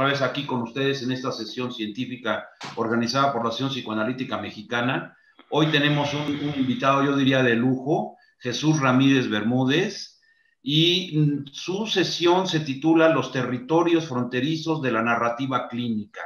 otra vez aquí con ustedes en esta sesión científica organizada por la Asociación Psicoanalítica Mexicana. Hoy tenemos un invitado, yo diría, de lujo, Jesús Ramírez Bermúdez, y su sesión se titula Los territorios fronterizos de la narrativa clínica.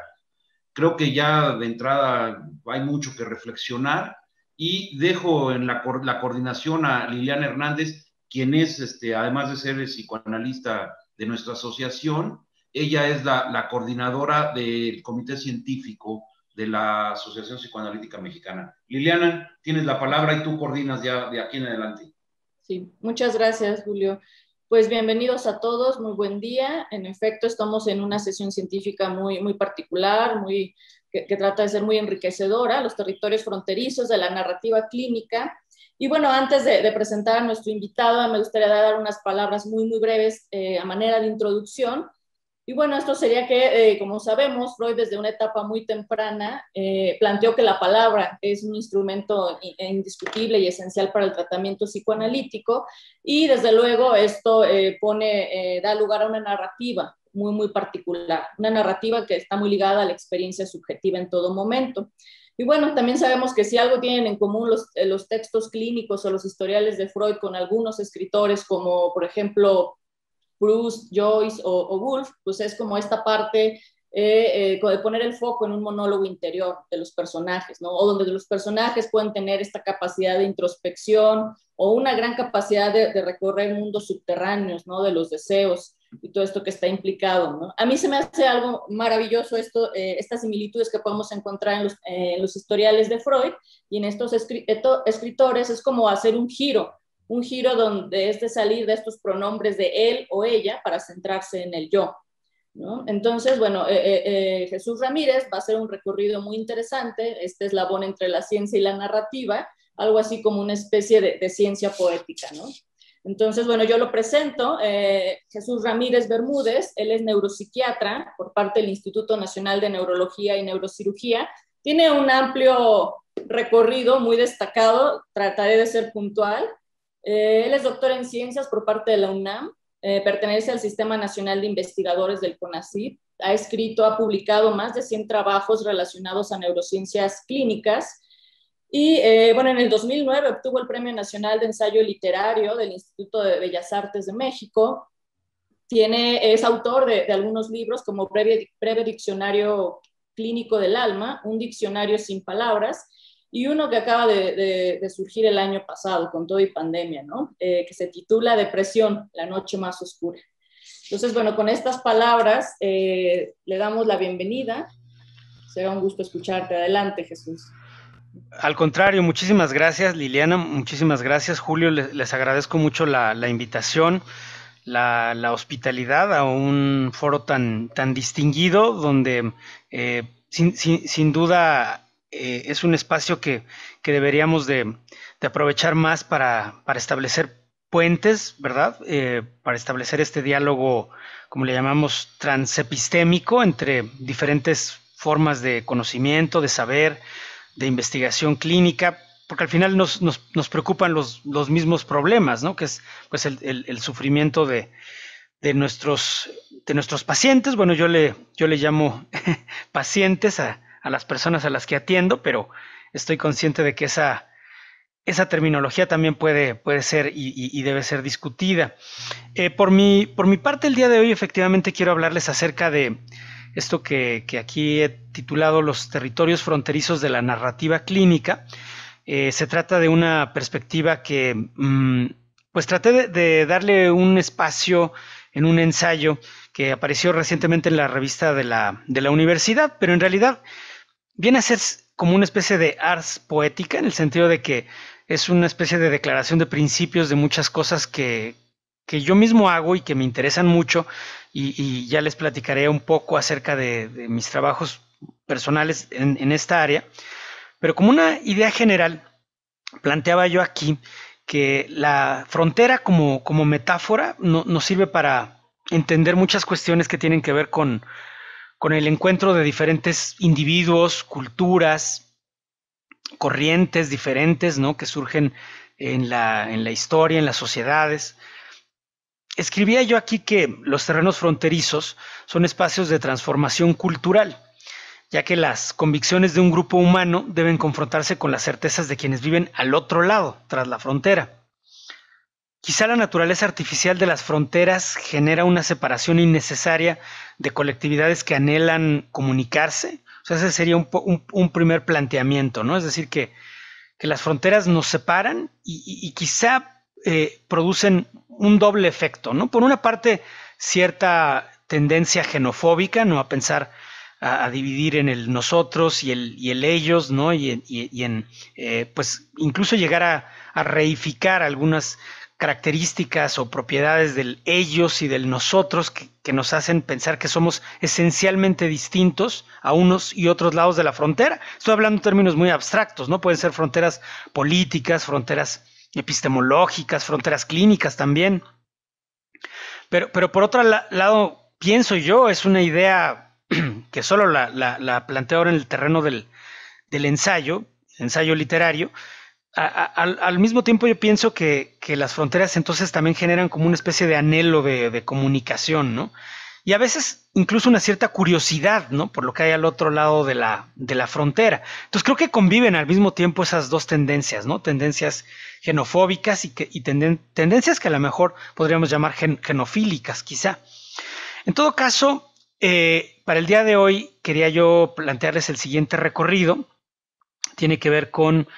Creo que ya de entrada hay mucho que reflexionar y dejo en la coordinación a Liliana Hernández, quien es, además de ser psicoanalista de nuestra asociación, ella es la coordinadora del comité científico de la Asociación Psicoanalítica Mexicana. Liliana, tienes la palabra y tú coordinas ya de aquí en adelante. Sí, muchas gracias, Julio. Pues bienvenidos a todos, muy buen día. En efecto, estamos en una sesión científica muy particular, que trata de ser muy enriquecedora, los territorios fronterizos de la narrativa clínica. Y bueno, antes de presentar a nuestro invitado, me gustaría dar unas palabras muy breves a manera de introducción. Y bueno, esto sería que, como sabemos, Freud desde una etapa muy temprana planteó que la palabra es un instrumento indiscutible y esencial para el tratamiento psicoanalítico, y desde luego esto da lugar a una narrativa muy particular, una narrativa que está muy ligada a la experiencia subjetiva en todo momento. Y bueno, también sabemos que si algo tienen en común los textos clínicos o los historiales de Freud con algunos escritores, como por ejemplo Proust, Joyce o Woolf, pues es como esta parte de poner el foco en un monólogo interior de los personajes, ¿no? O donde los personajes pueden tener esta capacidad de introspección o una gran capacidad de recorrer mundos subterráneos, ¿no? De los deseos y todo esto que está implicado, ¿no? A mí se me hace algo maravilloso estas similitudes que podemos encontrar en los historiales de Freud y en estos escritores. Es como hacer un giro donde es de salir de estos pronombres de él o ella para centrarse en el yo, ¿no? Entonces, bueno, Jesús Ramírez va a hacer un recorrido muy interesante, este eslabón entre la ciencia y la narrativa, algo así como una especie de ciencia poética, ¿no? Entonces, bueno, yo lo presento, Jesús Ramírez Bermúdez, él es neuropsiquiatra por parte del Instituto Nacional de Neurología y Neurocirugía, tiene un amplio recorrido muy destacado, trataré de ser puntual. Él es doctor en ciencias por parte de la UNAM, pertenece al Sistema Nacional de Investigadores del CONACYT, ha publicado más de 100 trabajos relacionados a neurociencias clínicas y bueno, en el 2009 obtuvo el Premio Nacional de Ensayo Literario del Instituto de Bellas Artes de México. Es autor de algunos libros como Breve Diccionario Clínico del Alma, Un Diccionario sin Palabras, y uno que acaba de surgir el año pasado con todo y pandemia, ¿no? Que se titula Depresión, la noche más oscura. Entonces, bueno, con estas palabras le damos la bienvenida. Será un gusto escucharte. Adelante, Jesús. Al contrario, muchísimas gracias, Liliana, muchísimas gracias, Julio, les agradezco mucho la invitación, la hospitalidad a un foro tan distinguido, donde sin duda es un espacio que deberíamos de aprovechar más para establecer puentes, ¿verdad? Para establecer este diálogo, como le llamamos, transepistémico entre diferentes formas de conocimiento, de saber, de investigación clínica, porque al final nos preocupan los mismos problemas, ¿no? Que es pues el sufrimiento de nuestros pacientes. Bueno, yo le llamo pacientes a las personas a las que atiendo, pero estoy consciente de que esa terminología también puede ser y debe ser discutida. Por mi parte, el día de hoy efectivamente quiero hablarles acerca de esto que aquí he titulado Los territorios fronterizos de la narrativa clínica. Se trata de una perspectiva que pues traté de darle un espacio en un ensayo que apareció recientemente en la revista de la universidad, pero en realidad viene a ser como una especie de ars poética, en el sentido de que es una especie de declaración de principios de muchas cosas que yo mismo hago y que me interesan mucho, y ya les platicaré un poco acerca de mis trabajos personales en esta área. Pero como una idea general, planteaba yo aquí que la frontera como metáfora nos sirve para entender muchas cuestiones que tienen que ver con el encuentro de diferentes individuos, culturas, corrientes diferentes, ¿no? Que surgen en la historia, en las sociedades. escribía yo aquí que los terrenos fronterizos son espacios de transformación cultural, ya que las convicciones de un grupo humano deben confrontarse con las certezas de quienes viven al otro lado, tras la frontera. Quizá la naturaleza artificial de las fronteras genera una separación innecesaria de colectividades que anhelan comunicarse. O sea, ese sería un primer planteamiento, ¿no? Es decir, que las fronteras nos separan y quizá producen un doble efecto, ¿no? Por una parte, cierta tendencia xenofóbica, ¿no? A pensar, a dividir en el nosotros y el ellos, ¿no? Pues incluso llegar a reificar algunas características o propiedades del ellos y del nosotros que nos hacen pensar que somos esencialmente distintos a unos y otros lados de la frontera. Estoy hablando en términos muy abstractos, ¿no? Pueden ser fronteras políticas, fronteras epistemológicas, fronteras clínicas también. Pero por otro lado, pienso yo, es una idea que solo la planteo ahora en el terreno del ensayo literario. Al mismo tiempo yo pienso que las fronteras entonces también generan como una especie de anhelo de comunicación, ¿no? Y a veces incluso una cierta curiosidad, ¿no? Por lo que hay al otro lado de la frontera. Entonces creo que conviven al mismo tiempo esas dos tendencias, ¿no? Tendencias xenofóbicas y tendencias que a lo mejor podríamos llamar xenofílicas, quizá. En todo caso, para el día de hoy quería yo plantearles el siguiente recorrido. Tiene que ver con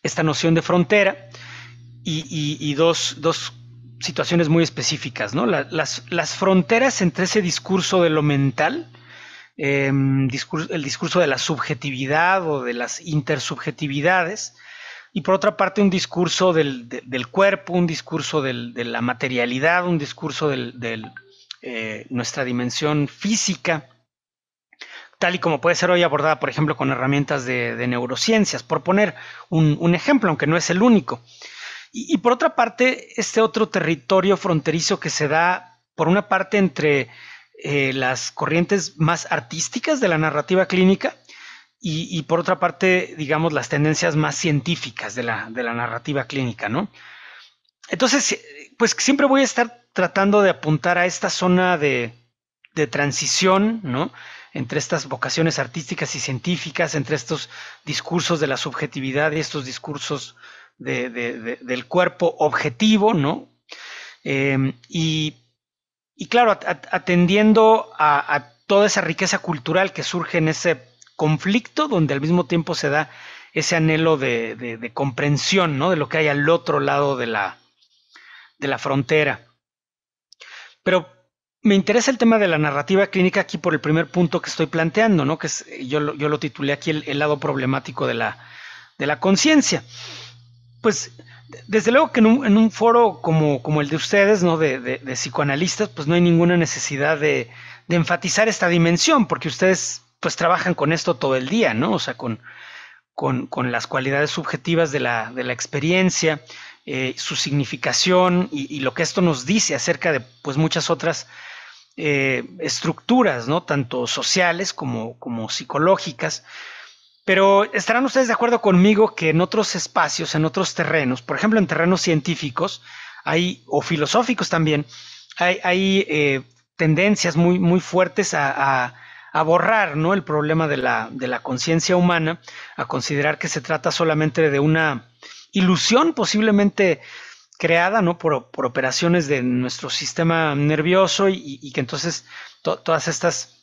esta noción de frontera y dos situaciones muy específicas, ¿no? Las fronteras entre ese discurso de lo mental, el discurso de la subjetividad o de las intersubjetividades, y por otra parte un discurso del cuerpo, un discurso de la materialidad, un discurso de nuestra dimensión física, tal y como puede ser hoy abordada, por ejemplo, con herramientas de neurociencias, por poner un ejemplo, aunque no es el único. Y por otra parte, este otro territorio fronterizo que se da, por una parte, entre las corrientes más artísticas de la narrativa clínica y por otra parte, digamos, las tendencias más científicas de la narrativa clínica, ¿no? Entonces, pues siempre voy a estar tratando de apuntar a esta zona de transición, ¿no? Entre estas vocaciones artísticas y científicas, entre estos discursos de la subjetividad y estos discursos del cuerpo objetivo, ¿no? Y claro, atendiendo a toda esa riqueza cultural que surge en ese conflicto, donde al mismo tiempo se da ese anhelo de comprensión, ¿no? De lo que hay al otro lado de la frontera. Pero me interesa el tema de la narrativa clínica aquí por el primer punto que estoy planteando, ¿no? Que es, yo lo titulé aquí el lado problemático de la conciencia. Pues desde luego que en un foro como el de ustedes, ¿no? De psicoanalistas, pues no hay ninguna necesidad de enfatizar esta dimensión, porque ustedes pues trabajan con esto todo el día, ¿no? O sea, con las cualidades subjetivas de la experiencia, su significación y lo que esto nos dice acerca de pues muchas otras estructuras, ¿no? Tanto sociales como psicológicas. Pero estarán ustedes de acuerdo conmigo que en otros espacios, en otros terrenos, por ejemplo en terrenos científicos o filosóficos también, hay tendencias muy fuertes a borrar, ¿no? El problema de la conciencia humana, a considerar que se trata solamente de una ilusión posiblemente creada, ¿no? por operaciones de nuestro sistema nervioso y que entonces todas estas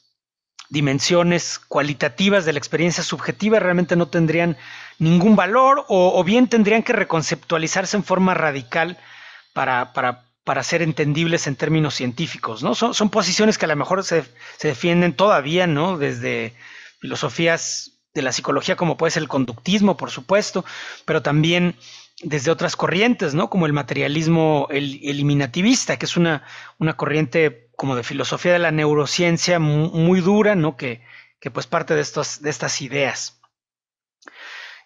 dimensiones cualitativas de la experiencia subjetiva realmente no tendrían ningún valor o bien tendrían que reconceptualizarse en forma radical para ser entendibles en términos científicos, ¿no? Son posiciones que a lo mejor se defienden todavía, ¿no? Desde filosofías de la psicología como puede ser el conductismo, por supuesto, pero también desde otras corrientes, ¿no? Como el materialismo eliminativista, que es una corriente como de filosofía de la neurociencia muy dura, ¿no? Que pues parte de estas ideas.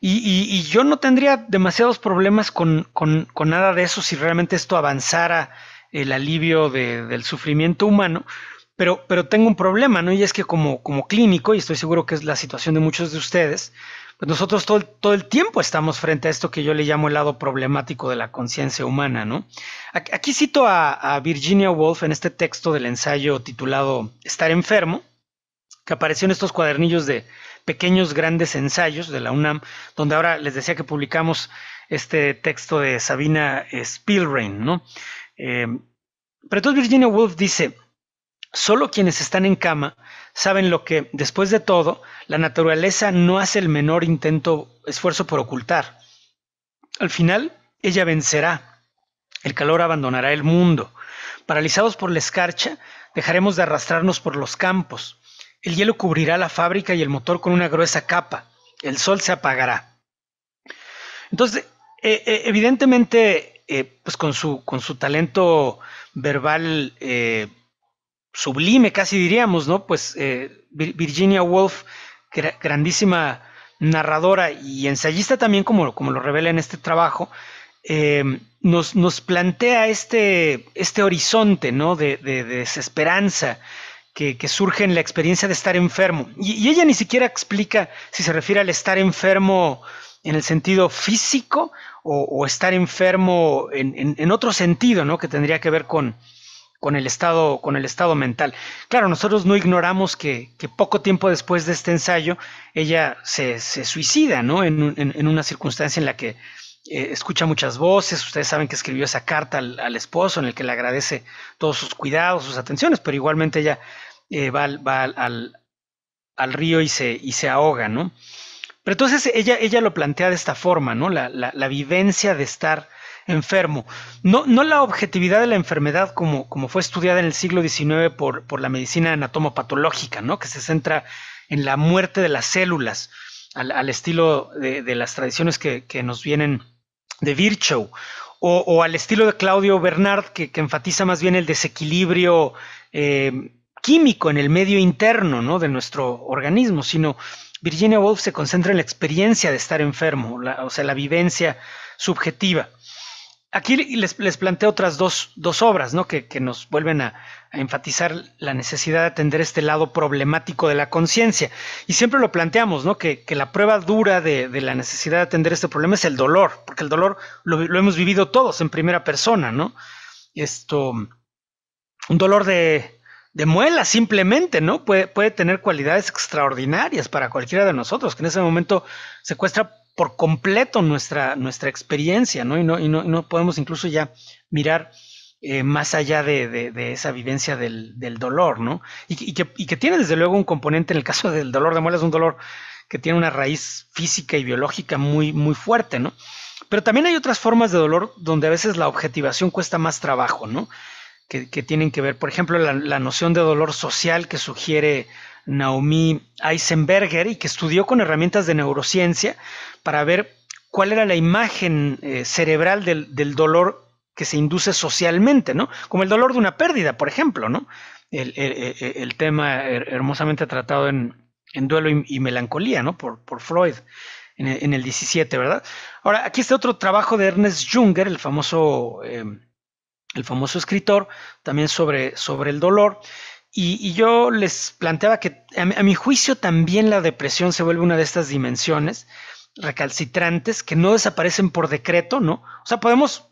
Y yo no tendría demasiados problemas con nada de eso si realmente esto avanzara el alivio del sufrimiento humano, pero tengo un problema, ¿no? Y es que como clínico, y estoy seguro que es la situación de muchos de ustedes, pues nosotros todo el tiempo estamos frente a esto que yo le llamo el lado problemático de la conciencia humana, ¿no? Aquí cito a Virginia Woolf en este texto del ensayo titulado Estar enfermo, que apareció en estos cuadernillos de pequeños grandes ensayos de la UNAM, donde ahora les decía que publicamos este texto de Sabina Spielrein, ¿no? Pero entonces Virginia Woolf dice: solo quienes están en cama saben lo que, después de todo, la naturaleza no hace el menor esfuerzo por ocultar. Al final, ella vencerá. El calor abandonará el mundo. Paralizados por la escarcha, dejaremos de arrastrarnos por los campos. El hielo cubrirá la fábrica y el motor con una gruesa capa. El sol se apagará. Entonces, evidentemente, pues con su talento verbal sublime, casi diríamos, ¿no? Pues Virginia Woolf, grandísima narradora y ensayista también, como lo revela en este trabajo, nos plantea este horizonte, ¿no? de desesperanza que surge en la experiencia de estar enfermo. Y ella ni siquiera explica si se refiere al estar enfermo en el sentido físico o estar enfermo en otro sentido, ¿no? Que tendría que ver con el estado mental. Claro, nosotros no ignoramos que poco tiempo después de este ensayo ella se suicida, ¿no? En una circunstancia en la que escucha muchas voces. Ustedes saben que escribió esa carta al esposo en el que le agradece todos sus cuidados, sus atenciones, pero igualmente ella va al río y se ahoga, ¿no? Pero entonces ella lo plantea de esta forma, ¿no? La vivencia de estar enfermo. No la objetividad de la enfermedad como fue estudiada en el siglo XIX por la medicina anatomopatológica, ¿no? Que se centra en la muerte de las células, al estilo de las tradiciones que nos vienen de Virchow, o al estilo de Claudio Bernard, que enfatiza más bien el desequilibrio químico en el medio interno, ¿no? De nuestro organismo, sino Virginia Woolf se concentra en la experiencia de estar enfermo, o sea, la vivencia subjetiva. Aquí les planteo otras dos obras, ¿no? que nos vuelven a enfatizar la necesidad de atender este lado problemático de la conciencia. Y siempre lo planteamos, ¿no? Que la prueba dura de la necesidad de atender este problema es el dolor, porque el dolor lo hemos vivido todos en primera persona, ¿no? Un dolor de muela simplemente, ¿no? Puede tener cualidades extraordinarias para cualquiera de nosotros, que en ese momento secuestra por completo nuestra experiencia, ¿no? Y no podemos incluso ya mirar más allá de esa vivencia del dolor, ¿no? Y que tiene desde luego un componente, en el caso del dolor de muela, es un dolor que tiene una raíz física y biológica muy, muy fuerte, ¿no? Pero también hay otras formas de dolor donde a veces la objetivación cuesta más trabajo, ¿no? Que tienen que ver, por ejemplo, la noción de dolor social que sugiere Naomi Eisenberger y que estudió con herramientas de neurociencia para ver cuál era la imagen cerebral del dolor que se induce socialmente, ¿no? Como el dolor de una pérdida, por ejemplo, ¿no? El tema hermosamente tratado en Duelo y Melancolía, ¿no? Por Freud en el 17, ¿verdad? Ahora, aquí está otro trabajo de Ernest Junger, el famoso escritor, también sobre el dolor. Y yo les planteaba que a mi juicio también la depresión se vuelve una de estas dimensiones recalcitrantes que no desaparecen por decreto, ¿no? O sea, podemos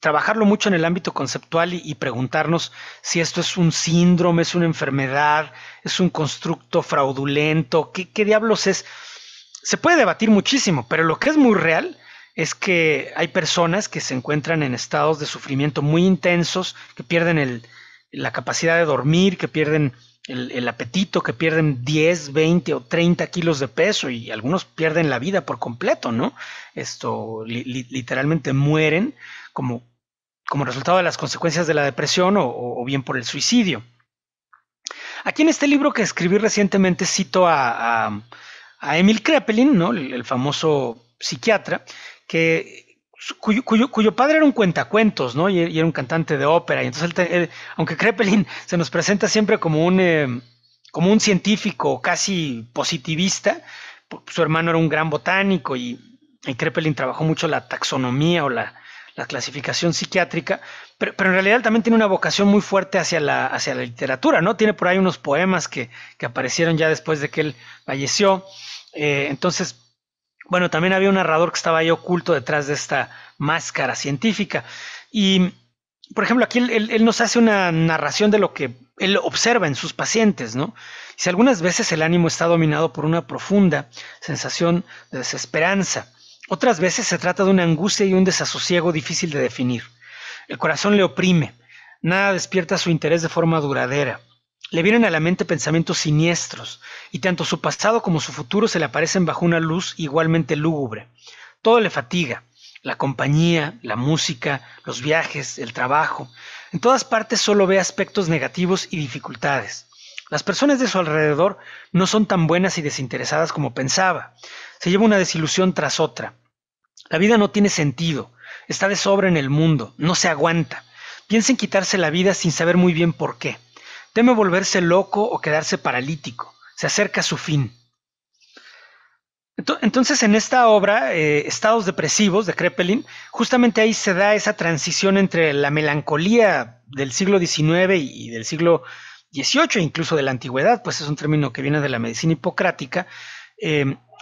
trabajarlo mucho en el ámbito conceptual y preguntarnos si esto es un síndrome, es una enfermedad, es un constructo fraudulento, ¿qué diablos es? Se puede debatir muchísimo, pero lo que es muy real es que hay personas que se encuentran en estados de sufrimiento muy intensos, que pierden la capacidad de dormir, que pierden el apetito, que pierden 10, 20 o 30 kilos de peso y algunos pierden la vida por completo, ¿no? Literalmente mueren como resultado de las consecuencias de la depresión o bien por el suicidio. Aquí en este libro que escribí recientemente cito a Emil Kraepelin, ¿no? El famoso psiquiatra, cuyo padre era un cuentacuentos, ¿no? Y era un cantante de ópera. Y entonces, aunque Kraepelin se nos presenta siempre como un científico casi positivista, su hermano era un gran botánico y Kraepelin trabajó mucho la taxonomía o la clasificación psiquiátrica, pero en realidad también tiene una vocación muy fuerte hacia la literatura, ¿no? Tiene por ahí unos poemas que aparecieron ya después de que él falleció. Entonces, bueno, también había un narrador que estaba ahí oculto detrás de esta máscara científica. Y, por ejemplo, aquí él nos hace una narración de lo que él observa en sus pacientes, ¿no? Si algunas veces el ánimo está dominado por una profunda sensación de desesperanza, otras veces se trata de una angustia y un desasosiego difícil de definir. El corazón le oprime, nada despierta su interés de forma duradera. Le vienen a la mente pensamientos siniestros, y tanto su pasado como su futuro se le aparecen bajo una luz igualmente lúgubre. Todo le fatiga, la compañía, la música, los viajes, el trabajo. En todas partes solo ve aspectos negativos y dificultades. Las personas de su alrededor no son tan buenas y desinteresadas como pensaba. Se lleva una desilusión tras otra. La vida no tiene sentido, está de sobra en el mundo, no se aguanta. Piensa en quitarse la vida sin saber muy bien por qué. Teme volverse loco o quedarse paralítico. Se acerca a su fin. Entonces, en esta obra, Estados depresivos, de Kraepelin, justamente ahí se da esa transición entre la melancolía del siglo XIX y del siglo XVIII, incluso de la antigüedad, pues es un término que viene de la medicina hipocrática,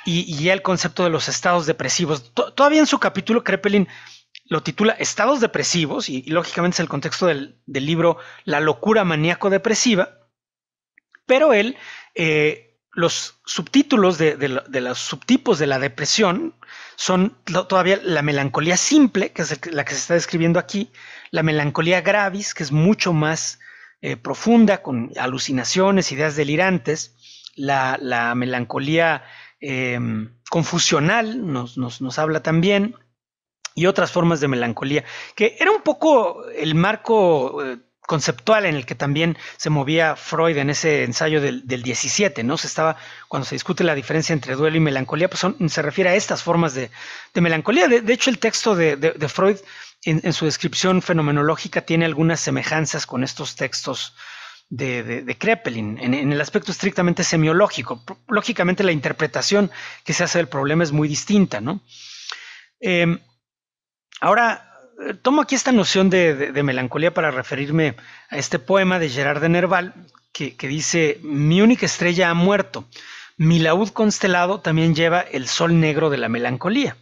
y ya el concepto de los estados depresivos. Todavía en su capítulo, Kraepelin lo titula Estados depresivos, y lógicamente es el contexto del libro La locura maníaco-depresiva, pero él, los subtítulos de los subtipos de la depresión son todavía la melancolía simple, que es la que se está describiendo aquí, la melancolía gravis, que es mucho más profunda, con alucinaciones, ideas delirantes, la melancolía confusional nos habla también, y otras formas de melancolía, que era un poco el marco conceptual en el que también se movía Freud en ese ensayo del 17, ¿no? Cuando se discute la diferencia entre duelo y melancolía, pues se refiere a estas formas de melancolía. De hecho, el texto de Freud, en su descripción fenomenológica, tiene algunas semejanzas con estos textos de Kraepelin, en el aspecto estrictamente semiológico. Lógicamente, la interpretación que se hace del problema es muy distinta, ¿no? Ahora, tomo aquí esta noción de melancolía para referirme a este poema de Gerard de Nerval que dice: mi única estrella ha muerto, mi laúd constelado también lleva el sol negro de la melancolía.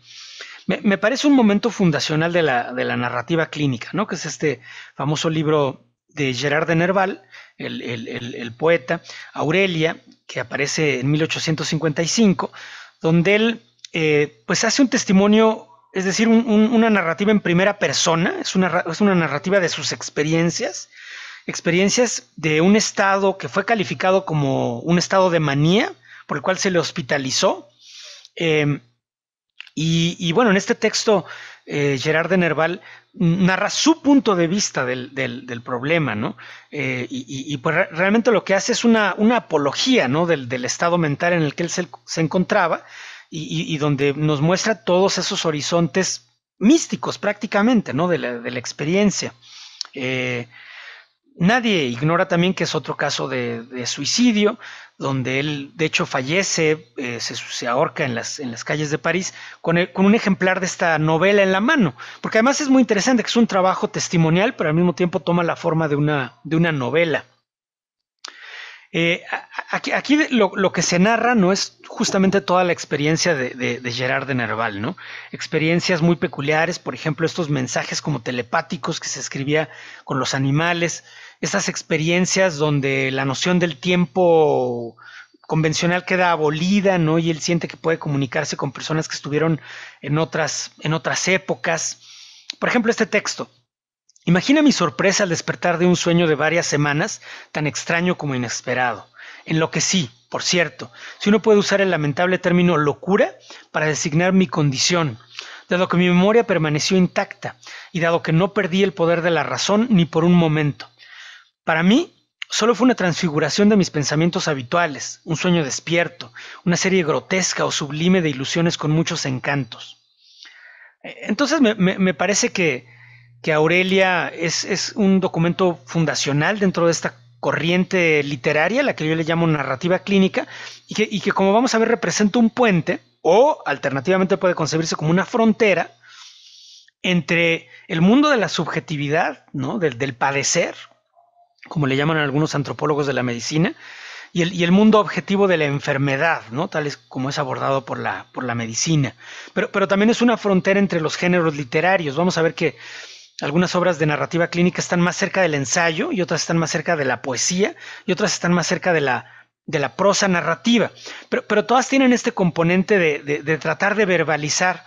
Me parece un momento fundacional de la narrativa clínica, ¿no? Que es este famoso libro de Gerard de Nerval, el poeta, Aurelia, que aparece en 1855, donde él pues hace un testimonio. Es decir, una narrativa en primera persona, es una narrativa de sus experiencias de un estado que fue calificado como un estado de manía, por el cual se le hospitalizó. Y bueno, en este texto, Gerard de Nerval narra su punto de vista del problema, ¿no? Y pues realmente lo que hace es una apología, ¿no? del estado mental en el que él se encontraba, y donde nos muestra todos esos horizontes místicos prácticamente, ¿no? de la experiencia. Nadie ignora también que es otro caso de suicidio, donde él de hecho fallece, se ahorca en las calles de París con un ejemplar de esta novela en la mano, porque además es muy interesante, que es un trabajo testimonial, pero al mismo tiempo toma la forma de una novela. Aquí lo que se narra no es justamente toda la experiencia de Gerard de Nerval, ¿no? Experiencias muy peculiares, por ejemplo, estos mensajes como telepáticos que se escribía con los animales, estas experiencias donde la noción del tiempo convencional queda abolida, ¿no? Y él siente que puede comunicarse con personas que estuvieron en otras épocas. Por ejemplo, este texto: imagina mi sorpresa al despertar de un sueño de varias semanas, tan extraño como inesperado. Enloquecí, por cierto, si uno puede usar el lamentable término locura para designar mi condición, dado que mi memoria permaneció intacta y dado que no perdí el poder de la razón ni por un momento. Para mí, solo fue una transfiguración de mis pensamientos habituales, un sueño despierto, una serie grotesca o sublime de ilusiones con muchos encantos. Entonces me parece que Aurelia es un documento fundacional dentro de esta corriente literaria, la que yo le llamo narrativa clínica, y que como vamos a ver representa un puente, o alternativamente puede concebirse como una frontera entre el mundo de la subjetividad, ¿no? del padecer, como le llaman algunos antropólogos de la medicina, y el mundo objetivo de la enfermedad, ¿no? Tal es como es abordado por la medicina. Pero también es una frontera entre los géneros literarios. Vamos a ver que algunas obras de narrativa clínica están más cerca del ensayo y otras están más cerca de la poesía y otras están más cerca de la prosa narrativa. Pero todas tienen este componente de tratar de verbalizar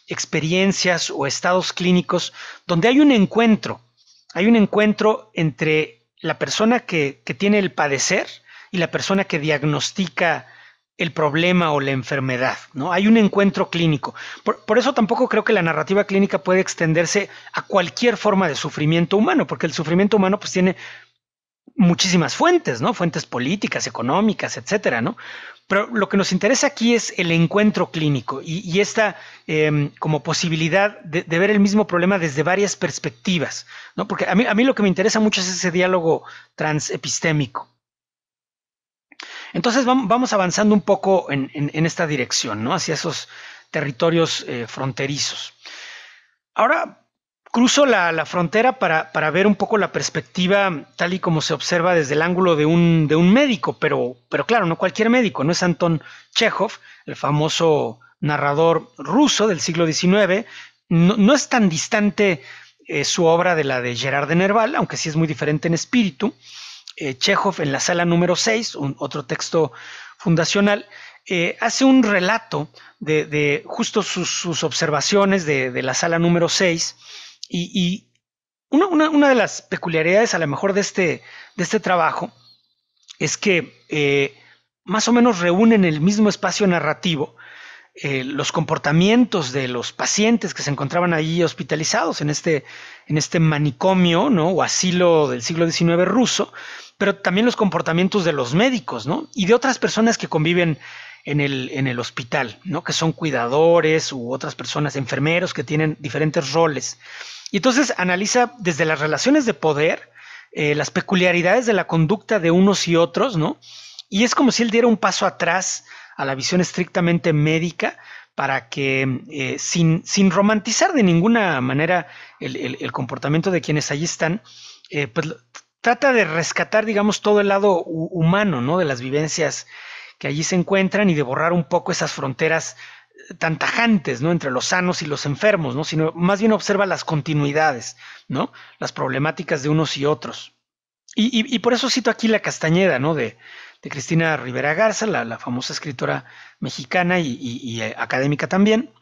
experiencias o estados clínicos donde hay un encuentro entre la persona que tiene el padecer y la persona que diagnostica el problema o la enfermedad, ¿no? Hay un encuentro clínico. Por eso tampoco creo que la narrativa clínica puede extenderse a cualquier forma de sufrimiento humano, porque el sufrimiento humano pues tiene muchísimas fuentes, ¿no? Fuentes políticas, económicas, etcétera, ¿no? Pero lo que nos interesa aquí es el encuentro clínico y esta como posibilidad de ver el mismo problema desde varias perspectivas, ¿no? Porque a mí lo que me interesa mucho es ese diálogo transepistémico. Entonces vamos avanzando un poco en esta dirección, ¿no? Hacia esos territorios fronterizos. Ahora cruzo la frontera para ver un poco la perspectiva tal y como se observa desde el ángulo de un médico, pero claro, no cualquier médico, no es Anton Chekhov, el famoso narrador ruso del siglo XIX, no es tan distante su obra de la de Gerard de Nerval, aunque sí es muy diferente en espíritu. Chekhov en la sala número 6, otro texto fundacional, hace un relato de justo sus observaciones de la sala número 6 y una de las peculiaridades a lo mejor de este trabajo es que más o menos reúne en el mismo espacio narrativo los comportamientos de los pacientes que se encontraban allí hospitalizados en este manicomio, ¿no? O asilo del siglo XIX ruso, pero también los comportamientos de los médicos, ¿no? Y de otras personas que conviven en el hospital, ¿no? Que son cuidadores u otras personas, enfermeros que tienen diferentes roles. Y entonces analiza desde las relaciones de poder, las peculiaridades de la conducta de unos y otros, ¿no? Y es como si él diera un paso atrás a la visión estrictamente médica para que sin romantizar de ninguna manera el comportamiento de quienes allí están, pues trata de rescatar, digamos, todo el lado humano, ¿no? De las vivencias que allí se encuentran y de borrar un poco esas fronteras tan tajantes, ¿no? Entre los sanos y los enfermos, ¿no? Sino más bien observa las continuidades, ¿no? Las problemáticas de unos y otros. Y por eso cito aquí La Castañeda, ¿no? De Cristina Rivera Garza, la famosa escritora mexicana y académica también,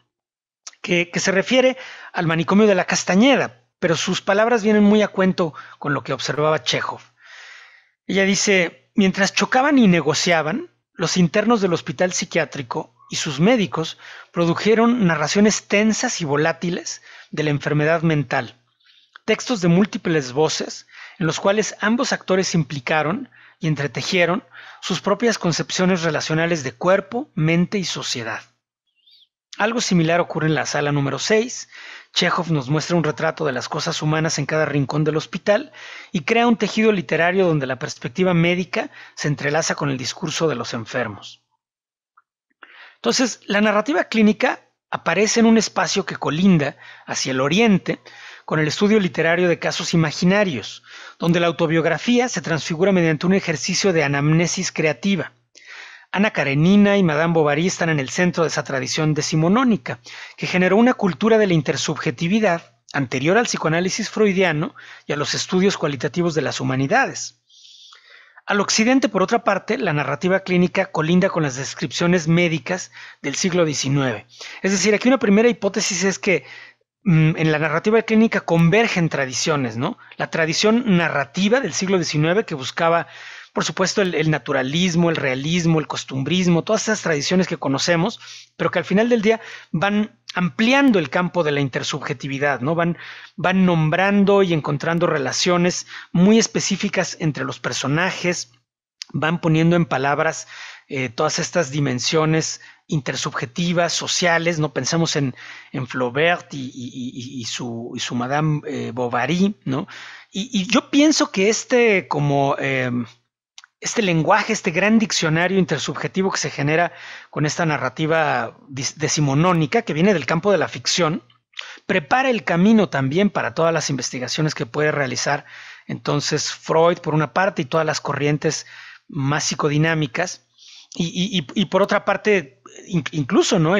que se refiere al manicomio de La Castañeda, pero sus palabras vienen muy a cuento con lo que observaba Chekhov. Ella dice: mientras chocaban y negociaban, los internos del hospital psiquiátrico y sus médicos produjeron narraciones tensas y volátiles de la enfermedad mental, textos de múltiples voces en los cuales ambos actores implicaron y entretejieron sus propias concepciones relacionales de cuerpo, mente y sociedad. Algo similar ocurre en la sala número 6. Chekhov nos muestra un retrato de las cosas humanas en cada rincón del hospital y crea un tejido literario donde la perspectiva médica se entrelaza con el discurso de los enfermos. Entonces, la narrativa clínica aparece en un espacio que colinda hacia el oriente con el estudio literario de casos imaginarios, donde la autobiografía se transfigura mediante un ejercicio de anamnesis creativa. Ana Karenina y Madame Bovary están en el centro de esa tradición decimonónica, que generó una cultura de la intersubjetividad anterior al psicoanálisis freudiano y a los estudios cualitativos de las humanidades. Al occidente, por otra parte, la narrativa clínica colinda con las descripciones médicas del siglo XIX. Es decir, aquí una primera hipótesis es que en la narrativa clínica convergen tradiciones, ¿no? La tradición narrativa del siglo XIX que buscaba, por supuesto, el naturalismo, el realismo, el costumbrismo, todas esas tradiciones que conocemos, pero que al final del día van ampliando el campo de la intersubjetividad, ¿no? Van nombrando y encontrando relaciones muy específicas entre los personajes, van poniendo en palabras todas estas dimensiones intersubjetivas, sociales, ¿no? Pensamos en Flaubert y su Madame Bovary, ¿no? Y yo pienso que este lenguaje, este gran diccionario intersubjetivo que se genera con esta narrativa decimonónica que viene del campo de la ficción, prepara el camino también para todas las investigaciones que puede realizar entonces Freud por una parte y todas las corrientes más psicodinámicas, y por otra parte, incluso, ¿no?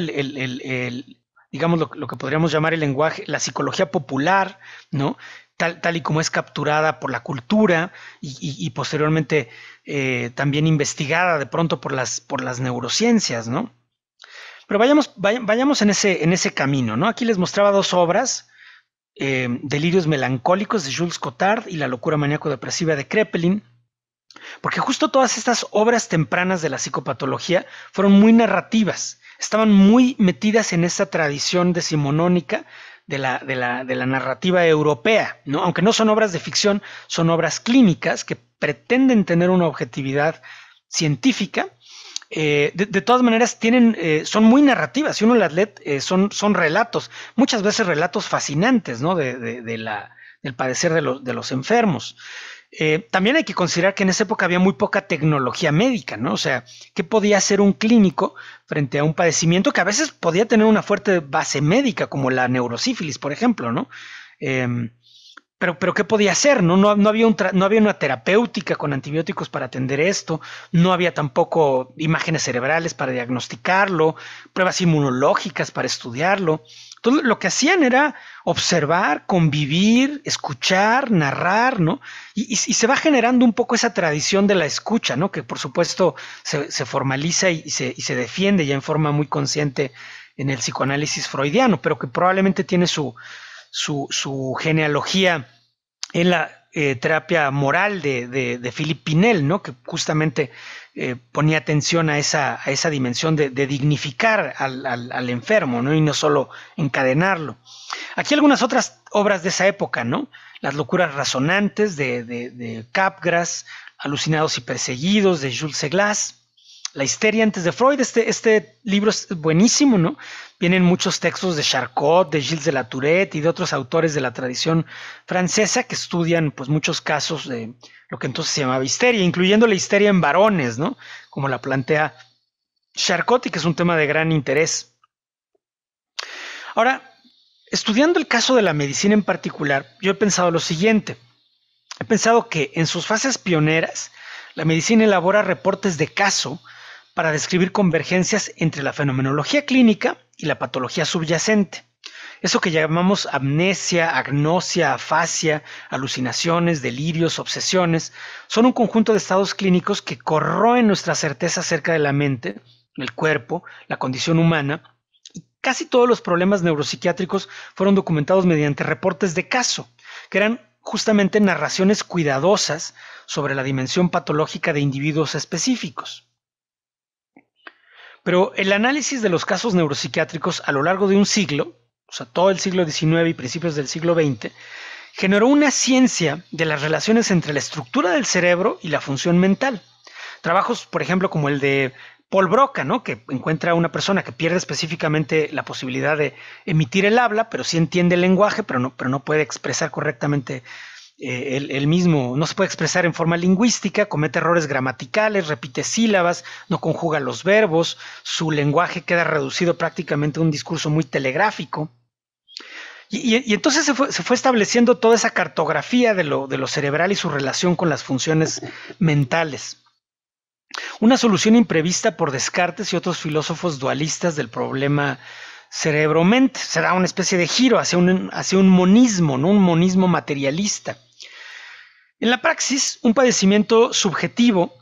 Digamos, lo que podríamos llamar el lenguaje, la psicología popular, ¿no? Tal y como es capturada por la cultura y posteriormente también investigada de pronto por las neurociencias, ¿no? Pero vayamos en ese camino, ¿no? Aquí les mostraba dos obras, Delirios melancólicos de Jules Cotard y La locura maníaco-depresiva de Kraepelin, porque justo todas estas obras tempranas de la psicopatología fueron muy narrativas, estaban muy metidas en esa tradición decimonónica de la narrativa europea, ¿no? Aunque no son obras de ficción, son obras clínicas que pretenden tener una objetividad científica. De todas maneras son muy narrativas, si uno las lee son relatos, muchas veces relatos fascinantes, ¿no? del padecer de los enfermos. También hay que considerar que en esa época había muy poca tecnología médica, ¿no? O sea, ¿qué podía hacer un clínico frente a un padecimiento que a veces podía tener una fuerte base médica, como la neurosífilis, por ejemplo, ¿no? Pero ¿qué podía hacer? No había una terapéutica con antibióticos para atender esto, no había tampoco imágenes cerebrales para diagnosticarlo, pruebas inmunológicas para estudiarlo. Entonces, lo que hacían era observar, convivir, escuchar, narrar, ¿no? Y se va generando un poco esa tradición de la escucha, ¿no? Que por supuesto se formaliza y se defiende ya en forma muy consciente en el psicoanálisis freudiano, pero que probablemente tiene su genealogía en la terapia moral de Philippe Pinel, ¿no? Que justamente ponía atención a esa dimensión de dignificar al enfermo, ¿no? Y no solo encadenarlo. Aquí algunas otras obras de esa época, ¿no? Las locuras razonantes de Capgras, Alucinados y perseguidos de Jules Seglas, La histeria antes de Freud. Este libro es buenísimo, ¿no? Vienen muchos textos de Charcot, de Gilles de la Tourette y de otros autores de la tradición francesa que estudian pues muchos casos de lo que entonces se llamaba histeria, incluyendo la histeria en varones, ¿no? Como la plantea Charcot, y que es un tema de gran interés. Ahora, estudiando el caso de la medicina en particular, yo he pensado lo siguiente. He pensado que en sus fases pioneras, la medicina elabora reportes de caso para describir convergencias entre la fenomenología clínica y la patología subyacente. Eso que llamamos amnesia, agnosia, afasia, alucinaciones, delirios, obsesiones, son un conjunto de estados clínicos que corroen nuestra certeza acerca de la mente, el cuerpo, la condición humana. Y casi todos los problemas neuropsiquiátricos fueron documentados mediante reportes de caso, que eran justamente narraciones cuidadosas sobre la dimensión patológica de individuos específicos. Pero el análisis de los casos neuropsiquiátricos a lo largo de un siglo, o sea, todo el siglo XIX y principios del siglo XX, generó una ciencia de las relaciones entre la estructura del cerebro y la función mental. Trabajos, por ejemplo, como el de Paul Broca, ¿no? Que encuentra a una persona que pierde específicamente la posibilidad de emitir el habla, pero sí entiende el lenguaje, pero no puede expresar correctamente él mismo, no se puede expresar en forma lingüística, comete errores gramaticales, repite sílabas, no conjuga los verbos, su lenguaje queda reducido prácticamente a un discurso muy telegráfico. Y entonces se fue estableciendo toda esa cartografía de lo cerebral y su relación con las funciones mentales. Una solución imprevista por Descartes y otros filósofos dualistas del problema cerebro-mente. Se da una especie de giro hacia un monismo, ¿no? Un monismo materialista. En la praxis, un padecimiento subjetivo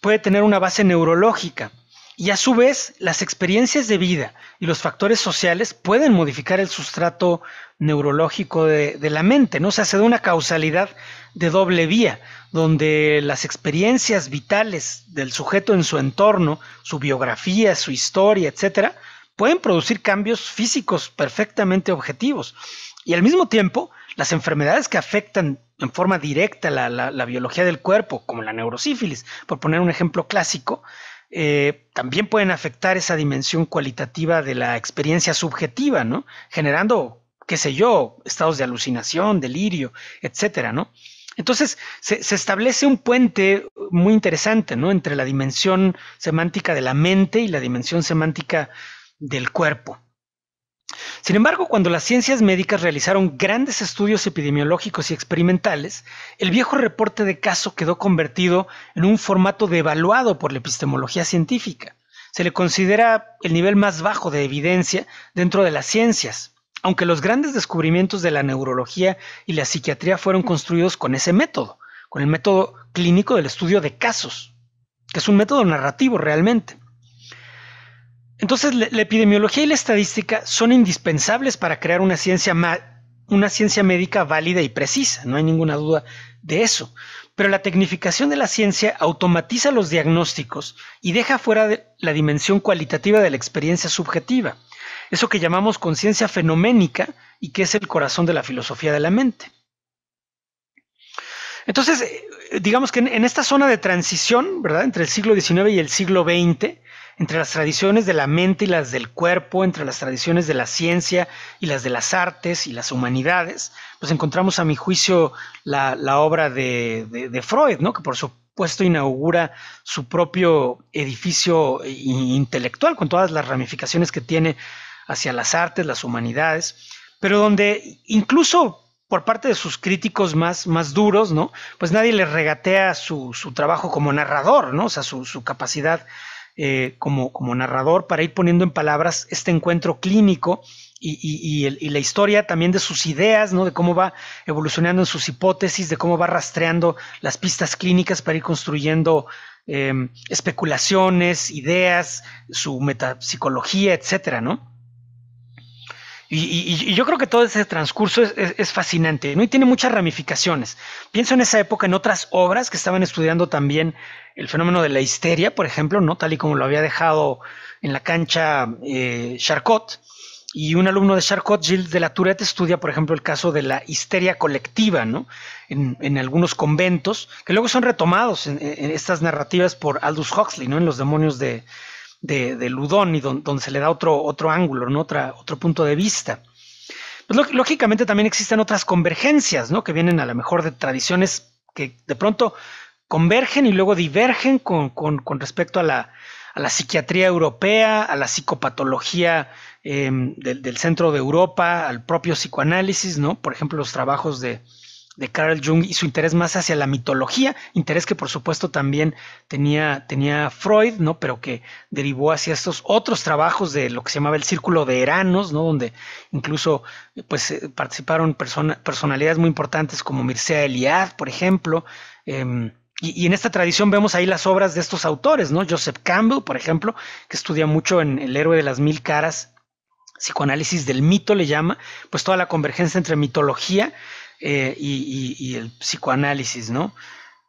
puede tener una base neurológica y a su vez las experiencias de vida y los factores sociales pueden modificar el sustrato neurológico de la mente, ¿no? O sea, se da una causalidad de doble vía, donde las experiencias vitales del sujeto en su entorno, su biografía, su historia, etcétera, pueden producir cambios físicos perfectamente objetivos. Y al mismo tiempo, las enfermedades que afectan en forma directa la biología del cuerpo, como la neurosífilis, por poner un ejemplo clásico, también pueden afectar esa dimensión cualitativa de la experiencia subjetiva, ¿no? Generando, qué sé yo, estados de alucinación, delirio, etcétera, ¿no? Entonces se establece un puente muy interesante, ¿no? Entre la dimensión semántica de la mente y la dimensión semántica del cuerpo. Sin embargo, cuando las ciencias médicas realizaron grandes estudios epidemiológicos y experimentales, el viejo reporte de caso quedó convertido en un formato devaluado por la epistemología científica. Se le considera el nivel más bajo de evidencia dentro de las ciencias, aunque los grandes descubrimientos de la neurología y la psiquiatría fueron construidos con ese método, con el método clínico del estudio de casos, que es un método narrativo realmente. Entonces, la epidemiología y la estadística son indispensables para crear una ciencia médica válida y precisa, no hay ninguna duda de eso. Pero la tecnificación de la ciencia automatiza los diagnósticos y deja fuera la dimensión cualitativa de la experiencia subjetiva, eso que llamamos conciencia fenoménica y que es el corazón de la filosofía de la mente. Entonces, digamos que en esta zona de transición, ¿verdad?, entre el siglo XIX y el siglo XX, entre las tradiciones de la mente y las del cuerpo, entre las tradiciones de la ciencia y las de las artes y las humanidades, pues encontramos a mi juicio la obra de Freud, ¿no?, que por supuesto inaugura su propio edificio intelectual con todas las ramificaciones que tiene hacia las artes, las humanidades, pero donde incluso por parte de sus críticos más duros, ¿no?, pues nadie le regatea su trabajo como narrador, ¿no?, o sea, su capacidad como narrador para ir poniendo en palabras este encuentro clínico y la historia también de sus ideas, ¿no?, de cómo va evolucionando en sus hipótesis, de cómo va rastreando las pistas clínicas para ir construyendo especulaciones, ideas, su metapsicología, etcétera, ¿no? Y yo creo que todo ese transcurso es fascinante, ¿no?, y tiene muchas ramificaciones. Pienso en esa época en otras obras que estaban estudiando también el fenómeno de la histeria, por ejemplo, ¿no?, tal y como lo había dejado en la cancha Charcot. Y un alumno de Charcot, Gilles de la Tourette, estudia, por ejemplo, el caso de la histeria colectiva, ¿no?, en algunos conventos, que luego son retomados en estas narrativas por Aldous Huxley, ¿no?, en Los demonios de Ludón, y donde se le da otro ángulo, ¿no?, otro punto de vista. Pues, lógicamente también existen otras convergencias, ¿no?, que vienen a lo mejor de tradiciones que de pronto convergen y luego divergen con respecto a la psiquiatría europea, a la psicopatología del centro de Europa, al propio psicoanálisis, ¿no? Por ejemplo, los trabajos de Carl Jung y su interés más hacia la mitología, interés que por supuesto también tenía Freud, ¿no?, pero que derivó hacia estos otros trabajos de lo que se llamaba el Círculo de Eranos, ¿no?, donde incluso pues participaron personalidades muy importantes como Mircea Eliade, por ejemplo. Y en esta tradición vemos ahí las obras de estos autores, ¿no? Joseph Campbell, por ejemplo, que estudia mucho en El héroe de las mil caras, psicoanálisis del mito le llama, pues toda la convergencia entre mitología y el psicoanálisis, ¿no?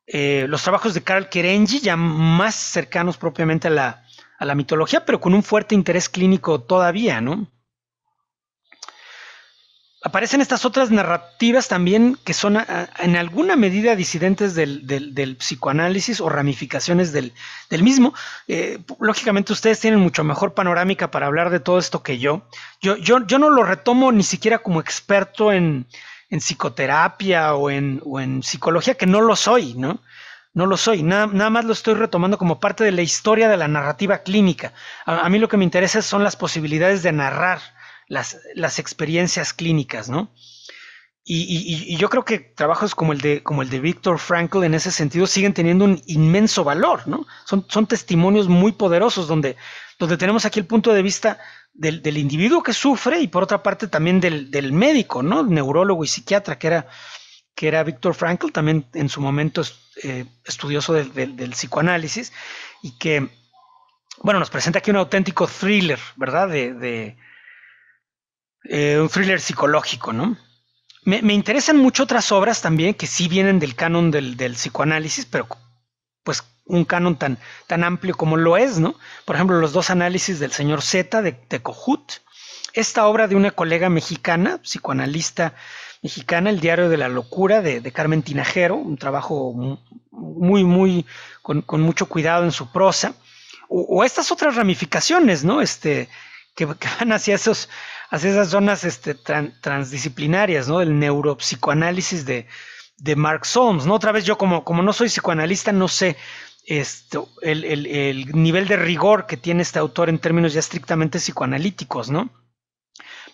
Los trabajos de Karl Kerenyi, ya más cercanos propiamente a la mitología, pero con un fuerte interés clínico todavía, ¿no? Aparecen estas otras narrativas también que son en alguna medida disidentes del psicoanálisis o ramificaciones del mismo. Lógicamente ustedes tienen mucho mejor panorámica para hablar de todo esto que yo. Yo no lo retomo ni siquiera como experto en psicoterapia o en psicología, que no lo soy, ¿no? No lo soy, nada más lo estoy retomando como parte de la historia de la narrativa clínica. A mí lo que me interesa son las posibilidades de narrar las experiencias clínicas, ¿no? Y yo creo que trabajos como el de Viktor Frankl en ese sentido siguen teniendo un inmenso valor, ¿no? Son testimonios muy poderosos donde tenemos aquí el punto de vista del individuo que sufre y por otra parte también del médico, ¿no? El neurólogo y psiquiatra que era Viktor Frankl, también en su momento estudioso del psicoanálisis, y que, bueno, nos presenta aquí un auténtico thriller, ¿verdad? Un thriller psicológico, ¿no? Me interesan mucho otras obras también que sí vienen del canon del psicoanálisis, pero pues un canon tan amplio como lo es, ¿no? Por ejemplo, los dos análisis del señor Z de Kohut, esta obra de una colega mexicana, psicoanalista mexicana, El diario de la locura de Carmen Tinajero, un trabajo muy con mucho cuidado en su prosa, o estas otras ramificaciones, ¿no? Que van hacia esas zonas transdisciplinarias, ¿no? El neuropsicoanálisis de Mark Solms, ¿no? Otra vez yo como no soy psicoanalista, no sé el nivel de rigor que tiene este autor en términos ya estrictamente psicoanalíticos, ¿no?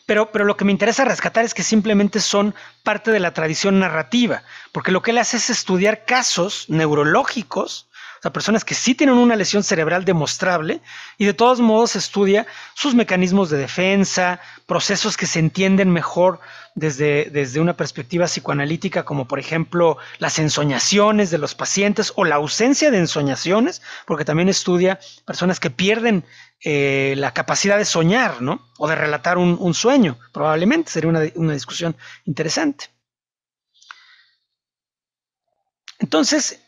Pero lo que me interesa rescatar es que simplemente son parte de la tradición narrativa, porque lo que él hace es estudiar casos neurológicos, o sea, personas que sí tienen una lesión cerebral demostrable, y de todos modos estudia sus mecanismos de defensa, procesos que se entienden mejor desde una perspectiva psicoanalítica, como por ejemplo las ensoñaciones de los pacientes o la ausencia de ensoñaciones, porque también estudia personas que pierden la capacidad de soñar, ¿no? O de relatar un sueño, probablemente. Sería una discusión interesante. Entonces,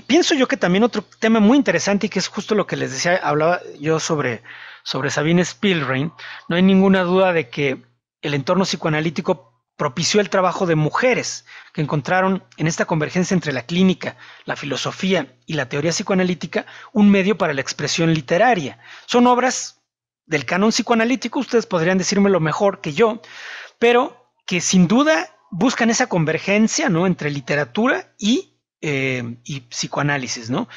pienso yo que también otro tema muy interesante, y que es justo lo que les decía, hablaba yo sobre Sabine Spielrein, no hay ninguna duda de que el entorno psicoanalítico propició el trabajo de mujeres que encontraron en esta convergencia entre la clínica, la filosofía y la teoría psicoanalítica un medio para la expresión literaria. Son obras del canon psicoanalítico, ustedes podrían decírmelo mejor que yo, pero que sin duda buscan esa convergencia, ¿no?, entre literatura y psicoanálisis, ¿no?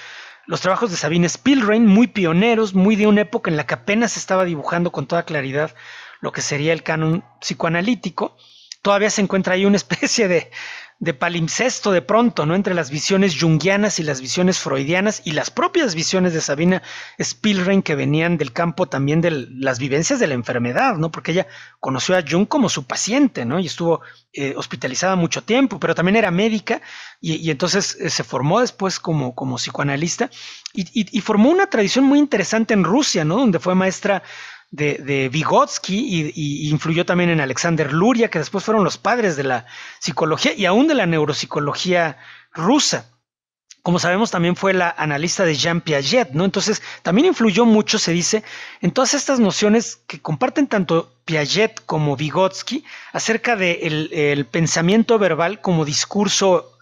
Los trabajos de Sabine Spielrein, muy pioneros, muy de una época en la que apenas se estaba dibujando con toda claridad lo que sería el canon psicoanalítico. Todavía se encuentra ahí una especie de palimpsesto de pronto, ¿no?, entre las visiones junguianas y las visiones freudianas y las propias visiones de Sabine Spielrein, que venían del campo también de las vivencias de la enfermedad, ¿no?, porque ella conoció a Jung como su paciente, ¿no?, y estuvo hospitalizada mucho tiempo, pero también era médica y entonces se formó después como psicoanalista y formó una tradición muy interesante en Rusia, ¿no?, donde fue maestra de Vygotsky y influyó también en Alexander Luria, que después fueron los padres de la psicología y aún de la neuropsicología rusa. Como sabemos, también fue la analista de Jean Piaget, ¿no? Entonces, también influyó mucho, se dice, en todas estas nociones que comparten tanto Piaget como Vygotsky acerca del el pensamiento verbal como discurso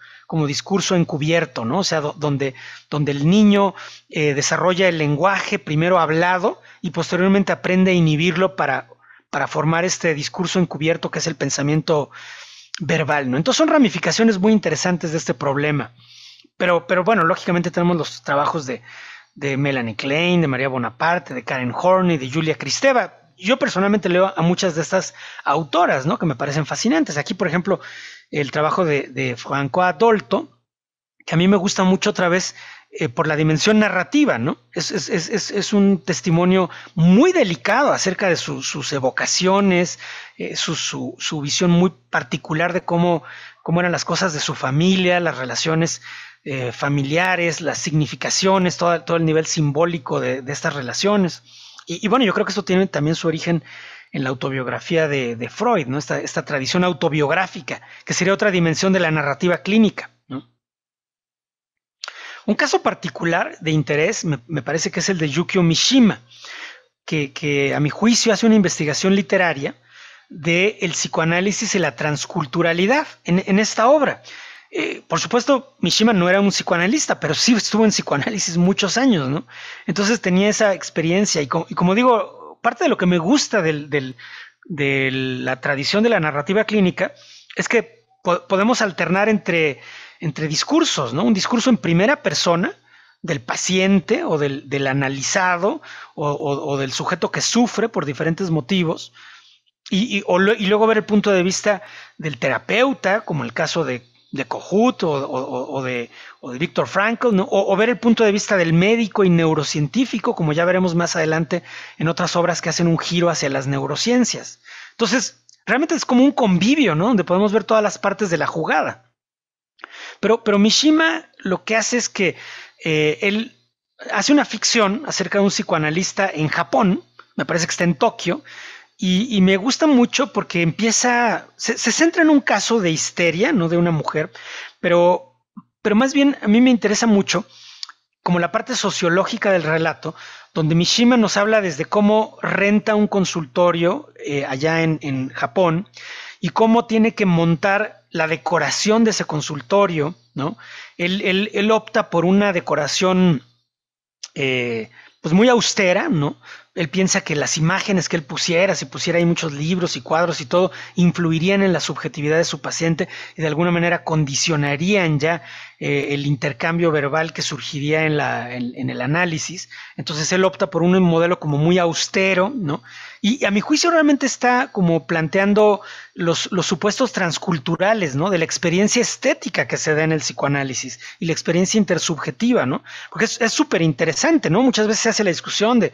encubierto, ¿no? O sea, donde el niño desarrolla el lenguaje primero hablado y posteriormente aprende a inhibirlo para formar este discurso encubierto que es el pensamiento verbal, ¿no? Entonces son ramificaciones muy interesantes de este problema. Pero bueno, lógicamente tenemos los trabajos de Melanie Klein, de María Bonaparte, de Karen Horney, de Julia Kristeva. Yo personalmente leo a muchas de estas autoras, ¿no?, que me parecen fascinantes. Aquí, por ejemplo, el trabajo de Francois Dolto, que a mí me gusta mucho otra vez por la dimensión narrativa, ¿no? Es un testimonio muy delicado acerca de sus evocaciones, su visión muy particular de cómo eran las cosas de su familia, las relaciones familiares, las significaciones, todo el nivel simbólico de estas relaciones. Y bueno, yo creo que esto tiene también su origen en la autobiografía de Freud, ¿no? Esta tradición autobiográfica, que sería otra dimensión de la narrativa clínica, ¿no? Un caso particular de interés me parece que es el de Yukio Mishima, que a mi juicio hace una investigación literaria del psicoanálisis y la transculturalidad en esta obra. Por supuesto, Mishima no era un psicoanalista, pero sí estuvo en psicoanálisis muchos años, ¿no? Entonces tenía esa experiencia y como digo, parte de lo que me gusta de la tradición de la narrativa clínica es que podemos alternar entre discursos, ¿no? Un discurso en primera persona del paciente o del analizado o del sujeto que sufre por diferentes motivos y luego ver el punto de vista del terapeuta, como el caso de Kohut o de Viktor Frankl, ¿no? O ver el punto de vista del médico y neurocientífico, como ya veremos más adelante en otras obras que hacen un giro hacia las neurociencias. Entonces, realmente es como un convivio, ¿no?, donde podemos ver todas las partes de la jugada. Pero Mishima lo que hace es que él hace una ficción acerca de un psicoanalista en Japón, me parece que está en Tokio, y me gusta mucho porque se centra en un caso de histeria, no de una mujer, pero más bien a mí me interesa mucho como la parte sociológica del relato, donde Mishima nos habla desde cómo renta un consultorio allá en Japón y cómo tiene que montar la decoración de ese consultorio, ¿no? Él opta por una decoración pues muy austera, ¿no? Él piensa que las imágenes que él pusiera, si pusiera ahí muchos libros y cuadros y todo, influirían en la subjetividad de su paciente y de alguna manera condicionarían ya el intercambio verbal que surgiría en el análisis. Entonces él opta por un modelo como muy austero, ¿no? Y a mi juicio realmente está como planteando los supuestos transculturales, ¿no? De la experiencia estética que se da en el psicoanálisis y la experiencia intersubjetiva, ¿no? Porque es súper interesante, ¿no? Muchas veces se hace la discusión de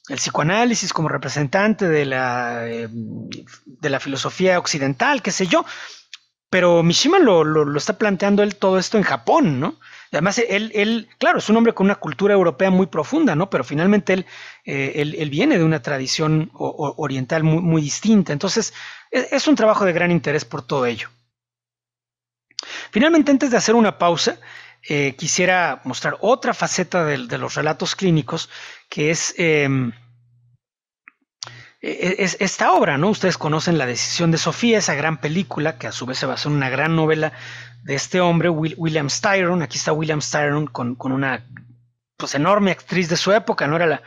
el psicoanálisis como representante de la filosofía occidental, qué sé yo, pero Mishima lo está planteando él todo esto en Japón, ¿no? Y además él, claro, es un hombre con una cultura europea muy profunda, ¿no? Pero finalmente él viene de una tradición oriental muy, muy distinta. Entonces, es un trabajo de gran interés por todo ello. Finalmente, antes de hacer una pausa, quisiera mostrar otra faceta de los relatos clínicos, que es esta obra, ¿no? Ustedes conocen La decisión de Sofía, esa gran película que a su vez se basó en una gran novela de este hombre, William Styron. Aquí está William Styron con una pues enorme actriz de su época, ¿no? Era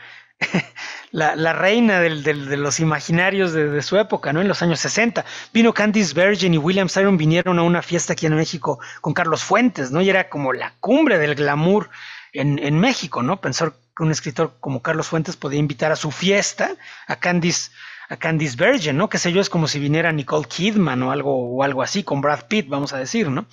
la reina de los imaginarios de su época, ¿no? En los años 60. Vino Candice Bergen y William Styron vinieron a una fiesta aquí en México con Carlos Fuentes, ¿no? Y era como la cumbre del glamour en México, ¿no? Pensar que un escritor como Carlos Fuentes podía invitar a su fiesta a Candice Bergen, ¿no? Qué sé yo, es como si viniera Nicole Kidman o algo así, con Brad Pitt, vamos a decir, ¿no?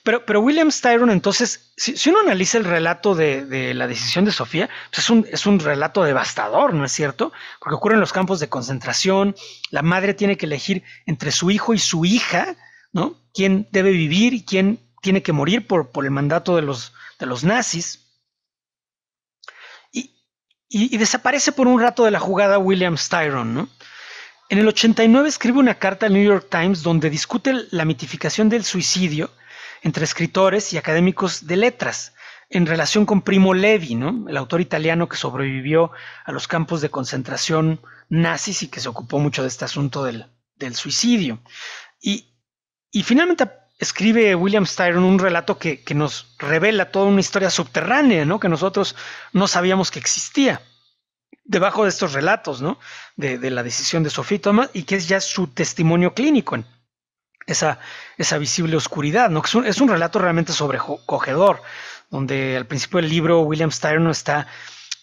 Pero William Styron, entonces, si uno analiza el relato de La decisión de Sofía, pues es un relato devastador, ¿no es cierto? Porque ocurre en los campos de concentración, la madre tiene que elegir entre su hijo y su hija, ¿no? Quién debe vivir y quién tiene que morir por el mandato de los nazis. Y desaparece por un rato de la jugada William Styron, ¿no? En el 89 escribe una carta al New York Times donde discute la mitificación del suicidio entre escritores y académicos de letras en relación con Primo Levi, ¿no? El autor italiano que sobrevivió a los campos de concentración nazis y que se ocupó mucho de este asunto del suicidio. Y finalmente escribe William Styron un relato que nos revela toda una historia subterránea, ¿no? Que nosotros no sabíamos que existía debajo de estos relatos, ¿no? De la decisión de Sofía Thomas, y que es ya su testimonio clínico en esa visible oscuridad, ¿no? Es un relato realmente sobrecogedor, donde al principio del libro William Styron está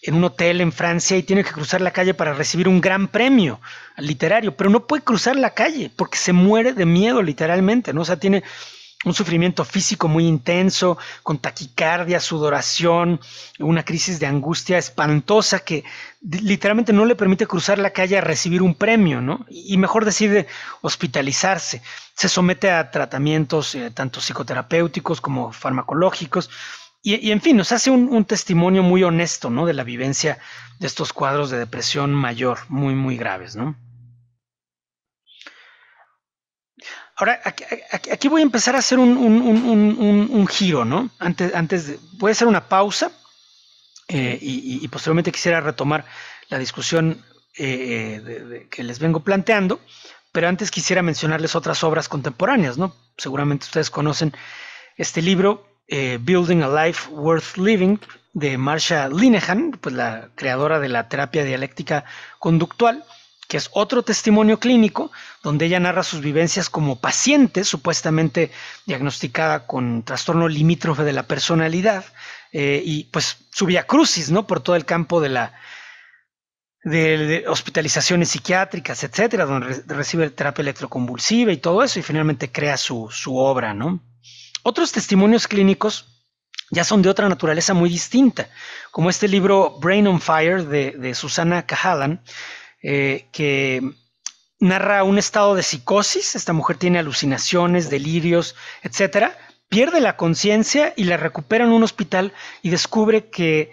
en un hotel en Francia y tiene que cruzar la calle para recibir un gran premio literario, pero no puede cruzar la calle porque se muere de miedo literalmente, ¿no? O sea, tiene un sufrimiento físico muy intenso, con taquicardia, sudoración, una crisis de angustia espantosa que literalmente no le permite cruzar la calle a recibir un premio, ¿no? Y mejor decide hospitalizarse. Se somete a tratamientos tanto psicoterapéuticos como farmacológicos. Y en fin, nos hace un testimonio muy honesto, ¿no? De la vivencia de estos cuadros de depresión mayor, muy, muy graves, ¿no? Ahora, aquí voy a empezar a hacer un giro, ¿no? Voy a hacer una pausa y posteriormente quisiera retomar la discusión que les vengo planteando, pero antes quisiera mencionarles otras obras contemporáneas, ¿no? Seguramente ustedes conocen este libro, Building a Life Worth Living, de Marsha Linehan, pues la creadora de la terapia dialéctica conductual, que es otro testimonio clínico donde ella narra sus vivencias como paciente supuestamente diagnosticada con trastorno limítrofe de la personalidad y pues su viacrucis, ¿no? Por todo el campo de hospitalizaciones psiquiátricas, etcétera, donde recibe terapia electroconvulsiva y todo eso, y finalmente crea su obra, ¿no? Otros testimonios clínicos ya son de otra naturaleza muy distinta, como este libro Brain on Fire de Susana Cahalan, que narra un estado de psicosis. Esta mujer tiene alucinaciones, delirios, etcétera, pierde la conciencia y la recupera en un hospital y descubre que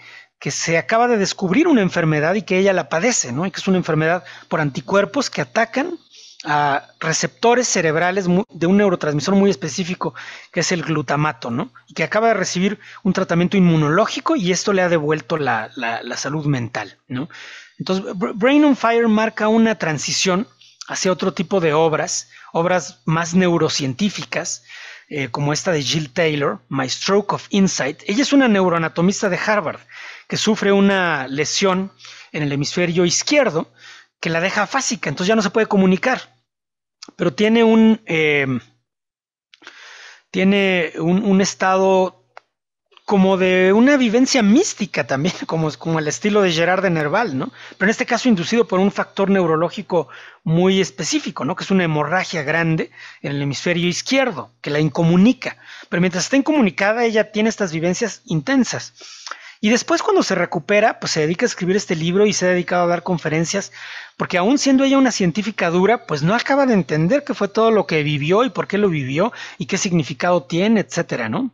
se acaba de descubrir una enfermedad y que ella la padece, ¿no? Y que es una enfermedad por anticuerpos que atacan a receptores cerebrales de un neurotransmisor muy específico que es el glutamato, ¿no? Y que acaba de recibir un tratamiento inmunológico y esto le ha devuelto la salud mental, ¿no? Entonces, Brain on Fire marca una transición hacia otro tipo de obras más neurocientíficas, como esta de Jill Taylor, My Stroke of Insight. Ella es una neuroanatomista de Harvard, que que sufre una lesión en el hemisferio izquierdo que la deja afásica, entonces ya no se puede comunicar, pero tiene un estado como de una vivencia mística también, como el estilo de Gerard de Nerval, ¿no? Pero en este caso inducido por un factor neurológico muy específico, ¿no? Que es una hemorragia grande en el hemisferio izquierdo, que la incomunica. Pero mientras está incomunicada, ella tiene estas vivencias intensas. Y después, cuando se recupera, pues se dedica a escribir este libro y se ha dedicado a dar conferencias, porque aún siendo ella una científica dura, pues no acaba de entender qué fue todo lo que vivió y por qué lo vivió y qué significado tiene, etcétera, ¿no?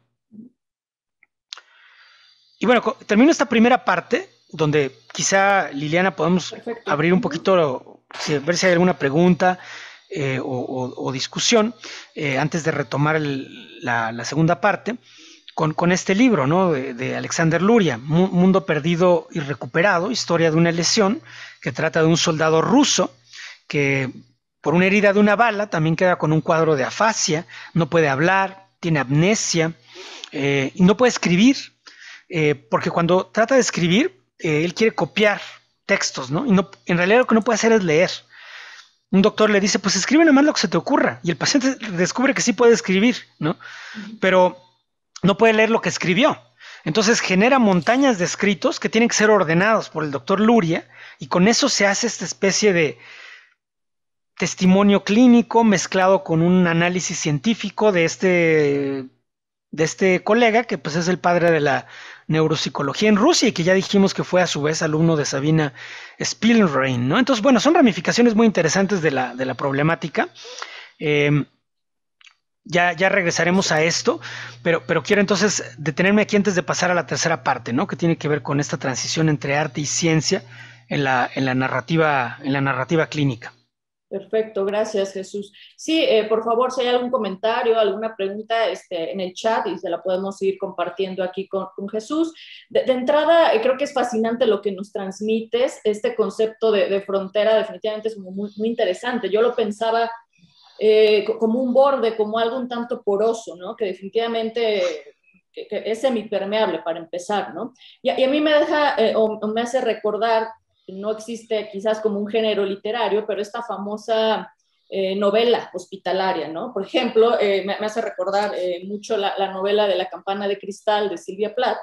Y bueno, termino esta primera parte, donde quizá, Liliana, podemos abrir un poquito, ver si hay alguna pregunta o discusión, antes de retomar la segunda parte, con este libro, ¿no? de Alexander Luria, Mundo Perdido y Recuperado, historia de una lesión, que trata de un soldado ruso que por una herida de una bala también queda con un cuadro de afasia, no puede hablar, tiene amnesia, y no puede escribir, porque cuando trata de escribir, él quiere copiar textos, ¿no? Y en realidad lo que no puede hacer es leer. Un doctor le dice, pues escribe nada más lo que se te ocurra, y el paciente descubre que sí puede escribir, ¿no? Pero no puede leer lo que escribió. Entonces genera montañas de escritos que tienen que ser ordenados por el doctor Luria, y con eso se hace esta especie de testimonio clínico mezclado con un análisis científico de este colega, que pues es el padre de la neuropsicología en Rusia y que ya dijimos que fue a su vez alumno de Sabina Spielrein, ¿no? Entonces, bueno, son ramificaciones muy interesantes de la problemática. Ya regresaremos a esto, pero quiero entonces detenerme aquí antes de pasar a la tercera parte, ¿no? Que tiene que ver con esta transición entre arte y ciencia en la narrativa clínica. Perfecto, gracias, Jesús. Sí, por favor, si hay algún comentario, alguna pregunta en el chat, y se la podemos ir compartiendo aquí con Jesús. De entrada, creo que es fascinante lo que nos transmites. Este concepto de frontera definitivamente es muy, muy interesante. Yo lo pensaba como un borde, como algo un tanto poroso, ¿no? Que definitivamente que es semipermeable para empezar, ¿no? Y a mí me deja o me hace recordar, no existe quizás como un género literario, pero esta famosa novela hospitalaria, ¿no? Por ejemplo, me hace recordar mucho la novela de La campana de cristal de Sylvia Plath,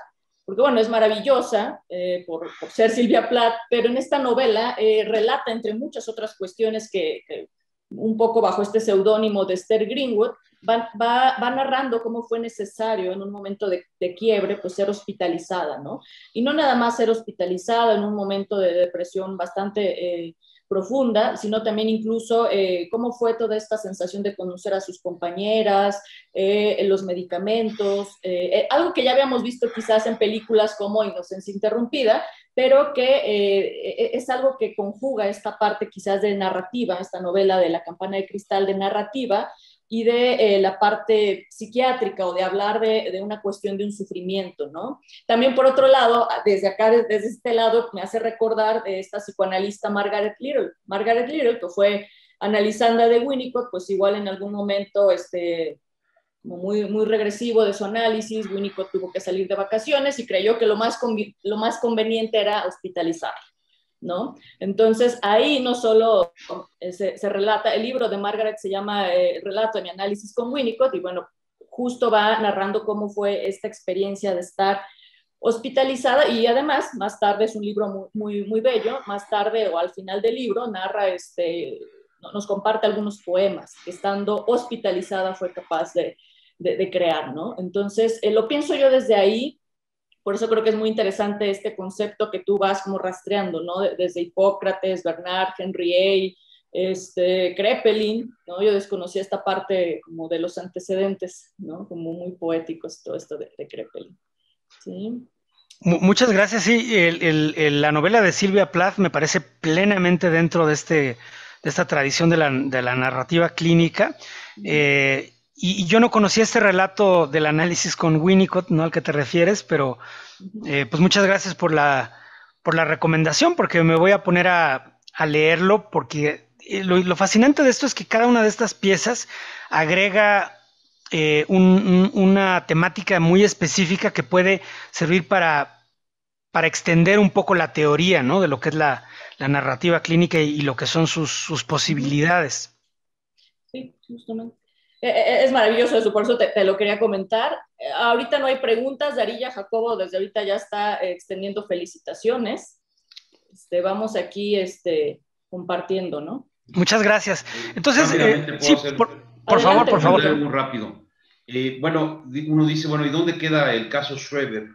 porque bueno, es maravillosa por ser Sylvia Plath, pero en esta novela relata, entre muchas otras cuestiones que un poco bajo este seudónimo de Esther Greenwood, va narrando cómo fue necesario en un momento de quiebre, pues ser hospitalizada, ¿no? Y no nada más ser hospitalizada en un momento de depresión bastante profunda, sino también incluso cómo fue toda esta sensación de conocer a sus compañeras, los medicamentos, algo que ya habíamos visto quizás en películas como Inocencia Interrumpida, pero que es algo que conjuga esta parte quizás de narrativa, esta novela de La campana de cristal de narrativa, y de la parte psiquiátrica o de hablar de una cuestión de un sufrimiento, ¿no? También por otro lado, desde acá, desde este lado, me hace recordar de esta psicoanalista Margaret Little. Margaret Little, que fue analizanda de Winnicott, pues igual en algún momento como muy, muy regresivo de su análisis, Winnicott tuvo que salir de vacaciones y creyó que lo más conveniente era hospitalizarla, ¿no? Entonces ahí no solo se relata, el libro de Margaret se llama Relato de mi análisis con Winnicott, y bueno, justo va narrando cómo fue esta experiencia de estar hospitalizada, y además más tarde es un libro muy, muy, muy bello, más tarde o al final del libro narra, nos comparte algunos poemas que estando hospitalizada fue capaz de crear, ¿no? Entonces lo pienso yo desde ahí. Por eso creo que es muy interesante este concepto que tú vas como rastreando, ¿no? Desde Hipócrates, Bernard, Henry A., Kraepelin, ¿no? Yo desconocía esta parte como de los antecedentes, ¿no? Como muy poéticos todo esto de Kraepelin. ¿Sí? Muchas gracias. Sí, la novela de Sylvia Plath me parece plenamente dentro de esta tradición de la narrativa clínica. Y yo no conocía este relato del análisis con Winnicott, ¿no? Al que te refieres, pero pues muchas gracias por la recomendación, porque me voy a poner a leerlo, porque lo fascinante de esto es que cada una de estas piezas agrega una temática muy específica que puede servir para para extender un poco la teoría, ¿no? De lo que es la narrativa clínica y lo que son sus posibilidades. Sí, justamente. Es maravilloso eso, por eso te lo quería comentar. Ahorita no hay preguntas, Darilla Jacobo desde ahorita ya está extendiendo felicitaciones. Vamos aquí compartiendo, ¿no? Muchas gracias. Entonces, sí, por favor. Muy rápido. Bueno, uno dice, bueno, ¿y dónde queda el caso Schreber?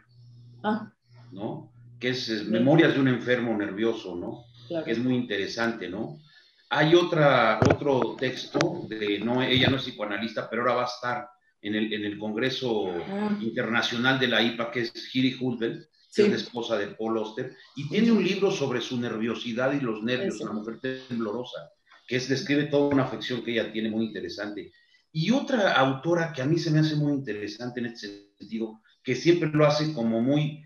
¿No? Que es Memorias de un enfermo nervioso, ¿no? Claro. Que es muy interesante, ¿no? Hay otro texto ella no es psicoanalista, pero ahora va a estar en el Congreso Internacional de la IPA, que es Giri Hulbel, que es la esposa de Paul Oster, y tiene un libro sobre su nerviosidad y los nervios, una mujer temblorosa, que describe toda una afección que ella tiene muy interesante. Y otra autora que a mí se me hace muy interesante en este sentido, que siempre lo hace como muy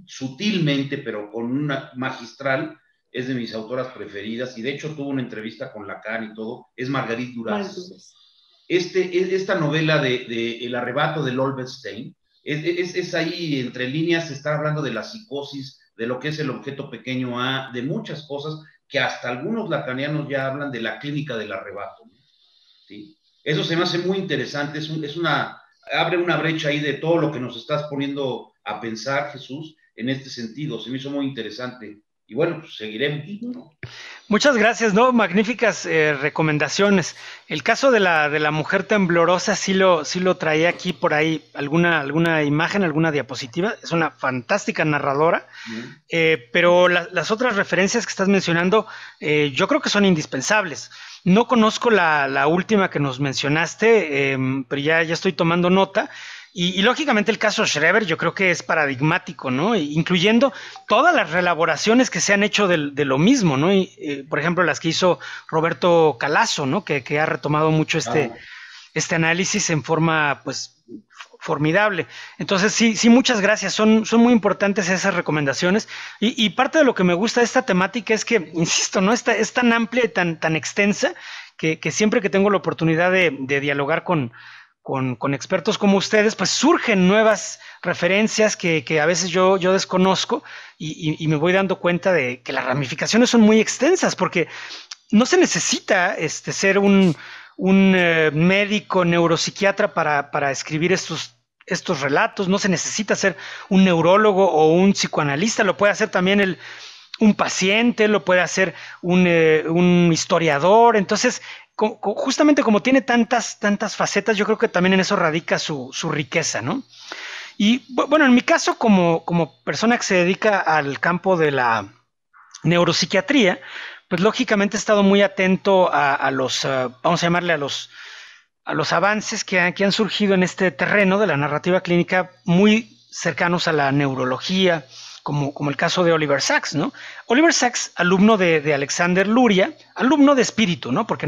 sutilmente, pero con una magistral, es de mis autoras preferidas, y de hecho tuvo una entrevista con Lacan y todo, es Marguerite Duras. Esta novela de El arrebato de Lolbestein, es ahí entre líneas, se está hablando de la psicosis, de lo que es el objeto pequeño A, de muchas cosas que hasta algunos lacanianos ya hablan de la clínica del arrebato, ¿sí? Eso se me hace muy interesante, abre una brecha ahí de todo lo que nos estás poniendo a pensar, Jesús, en este sentido. Se me hizo muy interesante. Y bueno, pues seguiremos, ¿no? Muchas gracias, ¿no? Magníficas recomendaciones. El caso de la mujer temblorosa sí lo traía aquí por ahí, alguna imagen, alguna diapositiva. Es una fantástica narradora, pero las otras referencias que estás mencionando yo creo que son indispensables. No conozco la última que nos mencionaste, pero ya estoy tomando nota. Y lógicamente el caso Schreber yo creo que es paradigmático, ¿no? Incluyendo todas las reelaboraciones que se han hecho de lo mismo, ¿no? Por ejemplo, las que hizo Roberto Calasso, ¿no? Que ha retomado mucho este análisis en forma, pues, formidable. Entonces, sí, muchas gracias. Son muy importantes esas recomendaciones. Y parte de lo que me gusta de esta temática es que, insisto, ¿no? Es tan amplia y tan extensa que siempre que tengo la oportunidad de dialogar con expertos como ustedes, pues surgen nuevas referencias que a veces yo desconozco y me voy dando cuenta de que las ramificaciones son muy extensas, porque no se necesita ser un médico neuropsiquiatra para escribir estos relatos, no se necesita ser un neurólogo o un psicoanalista, lo puede hacer también un paciente, lo puede hacer un historiador. Entonces, justamente como tiene tantas facetas, yo creo que también en eso radica su riqueza, ¿no? Y bueno, en mi caso, como persona que se dedica al campo de la neuropsiquiatría, pues lógicamente he estado muy atento a los, vamos a llamarle a los avances que han surgido en este terreno de la narrativa clínica, muy cercanos a la neurología, como el caso de Oliver Sacks, ¿no? Oliver Sacks, alumno de Alexander Luria, alumno de espíritu, ¿no? Porque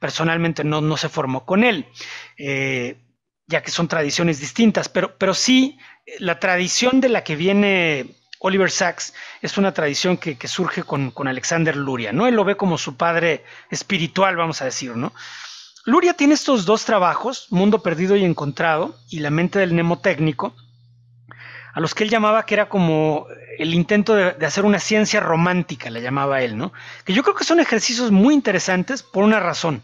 personalmente no se formó con él, ya que son tradiciones distintas, pero sí, la tradición de la que viene Oliver Sacks es una tradición que surge con Alexander Luria, ¿no? Él lo ve como su padre espiritual, vamos a decir, ¿no? Luria tiene estos dos trabajos, Mundo Perdido y Encontrado y La Mente del Mnemotécnico, a los que él llamaba que era como el intento de hacer una ciencia romántica, le llamaba él, ¿no? Que yo creo que son ejercicios muy interesantes por una razón.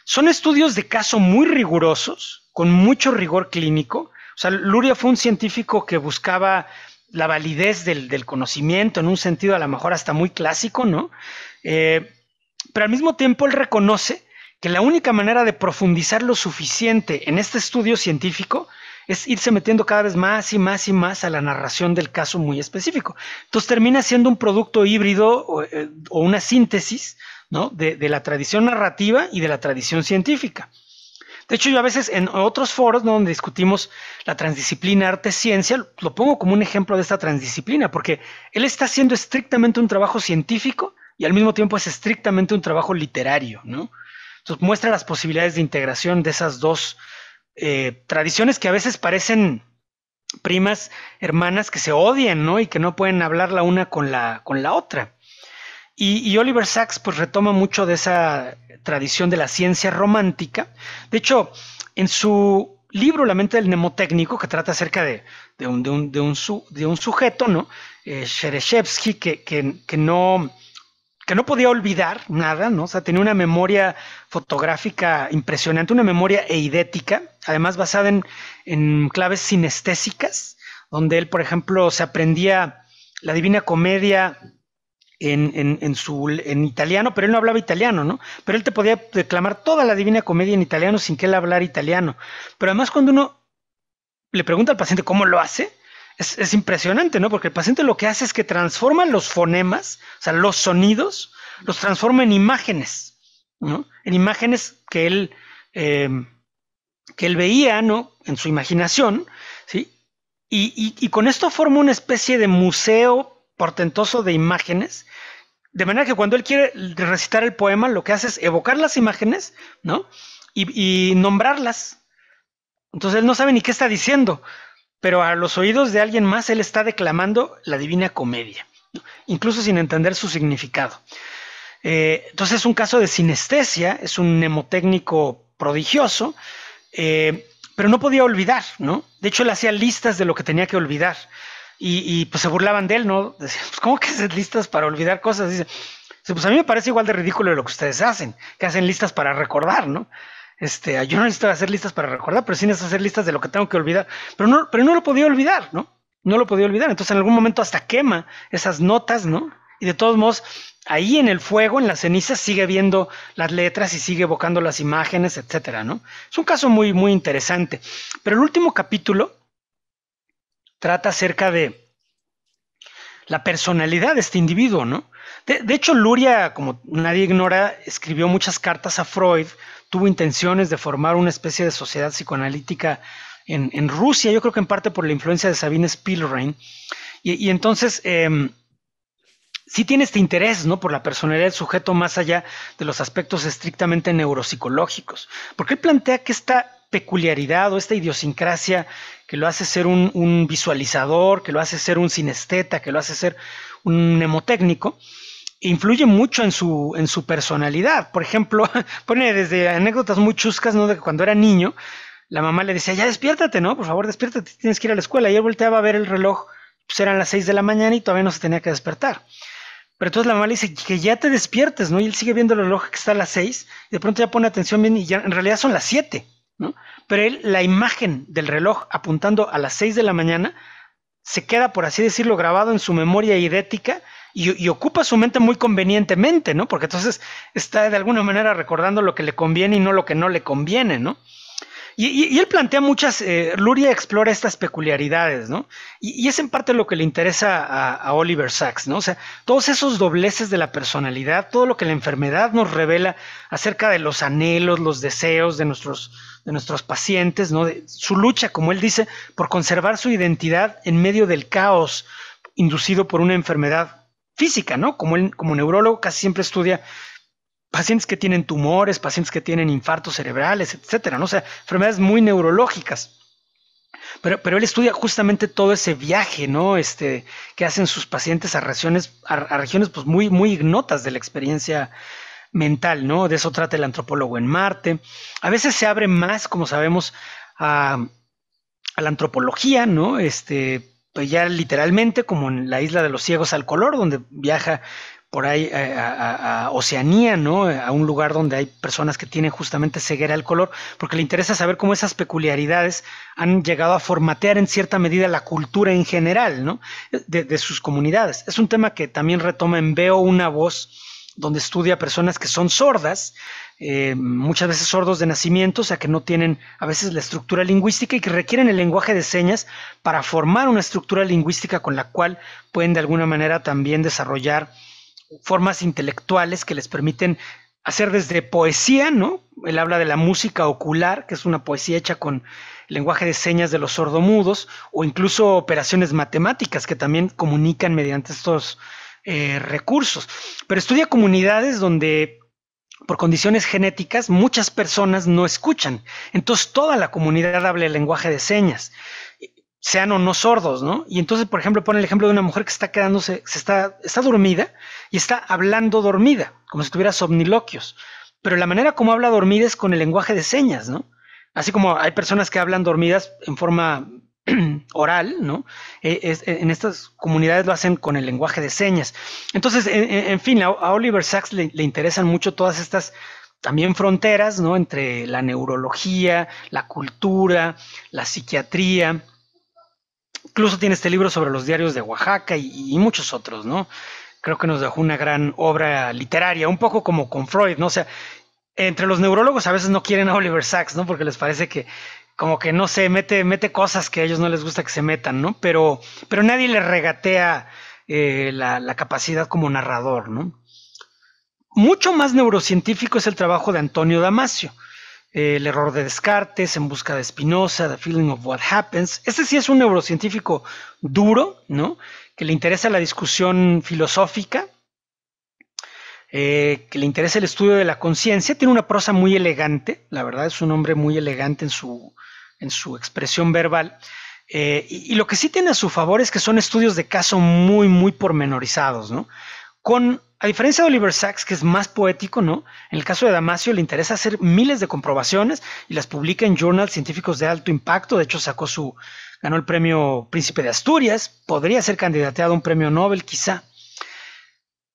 Son estudios de caso muy rigurosos, con mucho rigor clínico. O sea, Luria fue un científico que buscaba la validez del conocimiento en un sentido a lo mejor hasta muy clásico, ¿no? Pero al mismo tiempo él reconoce que la única manera de profundizar lo suficiente en este estudio científico es irse metiendo cada vez más y más y más a la narración del caso muy específico. Entonces termina siendo un producto híbrido o una síntesis, ¿no? de la tradición narrativa y de la tradición científica. De hecho, yo a veces en otros foros, ¿no? Donde discutimos la transdisciplina arte-ciencia, lo pongo como un ejemplo de esta transdisciplina, porque él está haciendo estrictamente un trabajo científico y al mismo tiempo es estrictamente un trabajo literario, ¿no? Entonces muestra las posibilidades de integración de esas dos tradiciones que a veces parecen primas hermanas que se odian, ¿no? Y que no pueden hablar la una con la otra. Y Oliver Sacks pues retoma mucho de esa tradición de la ciencia romántica. De hecho, en su libro La Mente del Mnemotécnico, que trata acerca de de un sujeto, ¿no? Shereshevsky, que no podía olvidar nada, ¿no? O sea, tenía una memoria fotográfica impresionante, una memoria eidética, además basada en claves sinestésicas, donde él, por ejemplo, se aprendía la Divina Comedia en italiano, pero él no hablaba italiano, ¿no? Pero él te podía declamar toda la Divina Comedia en italiano sin que él hablara italiano. Pero además, cuando uno le pregunta al paciente cómo lo hace, es impresionante, ¿no? Porque el paciente lo que hace es que transforma los fonemas, o sea, los sonidos, los transforma en imágenes, ¿no? En imágenes que él veía, ¿no? En su imaginación, ¿sí? Y con esto forma una especie de museo portentoso de imágenes, de manera que cuando él quiere recitar el poema, lo que hace es evocar las imágenes, ¿no? Y nombrarlas. Entonces él no sabe ni qué está diciendo, pero a los oídos de alguien más él está declamando la Divina Comedia, ¿no? Incluso sin entender su significado. Entonces es un caso de sinestesia, es un mnemotécnico prodigioso, pero no podía olvidar, ¿no? De hecho él hacía listas de lo que tenía que olvidar y pues se burlaban de él, ¿no? Decían, pues ¿cómo que haces listas para olvidar cosas? Dice, pues a mí me parece igual de ridículo de lo que ustedes hacen, que hacen listas para recordar, ¿no? Yo no necesito hacer listas para recordar, pero sí necesito hacer listas de lo que tengo que olvidar. Pero no lo podía olvidar, ¿no? No lo podía olvidar. Entonces en algún momento hasta quema esas notas, ¿no? Y de todos modos, ahí en el fuego, en las cenizas, sigue viendo las letras y sigue evocando las imágenes, etcétera, ¿no? Es un caso muy, muy interesante. Pero el último capítulo trata acerca de la personalidad de este individuo, ¿no? De hecho, Luria, como nadie ignora, escribió muchas cartas a Freud, tuvo intenciones de formar una especie de sociedad psicoanalítica en Rusia, yo creo que en parte por la influencia de Sabine Spielrein, y entonces sí tiene este interés, ¿no? Por la personalidad del sujeto más allá de los aspectos estrictamente neuropsicológicos, porque él plantea que esta peculiaridad o esta idiosincrasia que lo hace ser un visualizador, que lo hace ser un sinesteta, que lo hace ser un mnemotécnico, influye mucho en su personalidad. Por ejemplo, pone desde anécdotas muy chuscas, ¿no? De que cuando era niño, la mamá le decía, ya despiértate, ¿no? Por favor, despiértate, tienes que ir a la escuela. Y él volteaba a ver el reloj, pues eran las 6 de la mañana y todavía no se tenía que despertar. Pero entonces la mamá le dice que ya te despiertes, ¿no? Y él sigue viendo el reloj que está a las 6, y de pronto ya pone atención bien y ya en realidad son las 7, ¿no? Pero él, la imagen del reloj apuntando a las 6 de la mañana, se queda, por así decirlo, grabado en su memoria idética y ocupa su mente muy convenientemente, ¿no? Porque entonces está de alguna manera recordando lo que le conviene y no lo que no le conviene, ¿no? Y él plantea muchas, Luria explora estas peculiaridades, ¿no? Y es en parte lo que le interesa a Oliver Sacks, ¿no? O sea, todos esos dobleces de la personalidad, todo lo que la enfermedad nos revela acerca de los anhelos, los deseos de nuestros pacientes, ¿no? De su lucha, como él dice, por conservar su identidad en medio del caos inducido por una enfermedad física, ¿no? Como él, como neurólogo, casi siempre estudia pacientes que tienen tumores, pacientes que tienen infartos cerebrales, etcétera, ¿no? O sea, enfermedades muy neurológicas. Pero él estudia justamente todo ese viaje, ¿no? Que hacen sus pacientes a regiones pues muy, muy ignotas de la experiencia mental, ¿no? De eso trata el antropólogo en Marte. A veces se abre más, como sabemos, a la antropología, ¿no? Pues ya literalmente, como en la Isla de los Ciegos al Color, donde viaja por ahí a Oceanía, ¿no? A un lugar donde hay personas que tienen justamente ceguera al color, porque le interesa saber cómo esas peculiaridades han llegado a formatear en cierta medida la cultura en general, ¿no? De sus comunidades. Es un tema que también retoma en Veo una voz, donde estudia personas que son sordas, muchas veces sordos de nacimiento, o sea que no tienen a veces la estructura lingüística y que requieren el lenguaje de señas para formar una estructura lingüística con la cual pueden de alguna manera también desarrollar formas intelectuales que les permiten hacer desde poesía, ¿no? Él habla de la música ocular, que es una poesía hecha con lenguaje de señas de los sordomudos, o incluso operaciones matemáticas que también comunican mediante estos recursos. Pero estudia comunidades donde por condiciones genéticas muchas personas no escuchan, entonces toda la comunidad habla el lenguaje de señas, sean o no sordos, ¿no? Y entonces, por ejemplo, pone el ejemplo de una mujer que está quedándose, está dormida y está hablando dormida, como si tuviera somniloquios. Pero la manera como habla dormida es con el lenguaje de señas, ¿no? Así como hay personas que hablan dormidas en forma oral, ¿no? En estas comunidades lo hacen con el lenguaje de señas. Entonces, en fin, a Oliver Sacks le interesan mucho todas estas también fronteras, ¿no? Entre la neurología, la cultura, la psiquiatría. Incluso tiene este libro sobre los diarios de Oaxaca y muchos otros, ¿no? Creo que nos dejó una gran obra literaria, un poco como con Freud, ¿no? O sea, entre los neurólogos a veces no quieren a Oliver Sacks, ¿no? Porque les parece que como que no sé, mete cosas que a ellos no les gusta que se metan, ¿no? Pero nadie le regatea la capacidad como narrador, ¿no? Mucho más neurocientífico es el trabajo de Antonio Damasio. El error de Descartes, En busca de Spinoza, The Feeling of What Happens. Este sí es un neurocientífico duro, ¿no? Que le interesa la discusión filosófica, que le interesa el estudio de la conciencia. Tiene una prosa muy elegante, la verdad es un hombre muy elegante en su expresión verbal. Y lo que sí tiene a su favor es que son estudios de caso muy, muy pormenorizados, ¿no? A diferencia de Oliver Sacks, que es más poético, ¿no? En el caso de Damasio le interesa hacer miles de comprobaciones y las publica en journals científicos de alto impacto. De hecho, ganó el premio Príncipe de Asturias. Podría ser candidateado a un premio Nobel, quizá.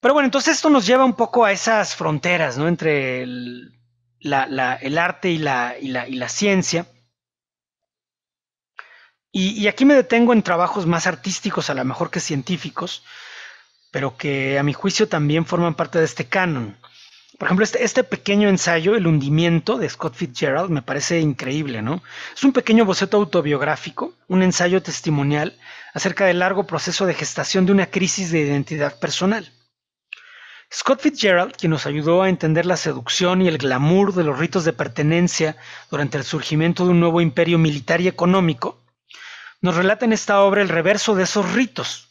Pero bueno, entonces esto nos lleva un poco a esas fronteras, ¿no? Entre el arte y la ciencia. Y aquí me detengo en trabajos más artísticos, a lo mejor que científicos, pero que a mi juicio también forman parte de este canon. Por ejemplo, este pequeño ensayo, El hundimiento, de Scott Fitzgerald, me parece increíble, ¿no? Es un pequeño boceto autobiográfico, un ensayo testimonial acerca del largo proceso de gestación de una crisis de identidad personal. Scott Fitzgerald, quien nos ayudó a entender la seducción y el glamour de los ritos de pertenencia durante el surgimiento de un nuevo imperio militar y económico, nos relata en esta obra el reverso de esos ritos,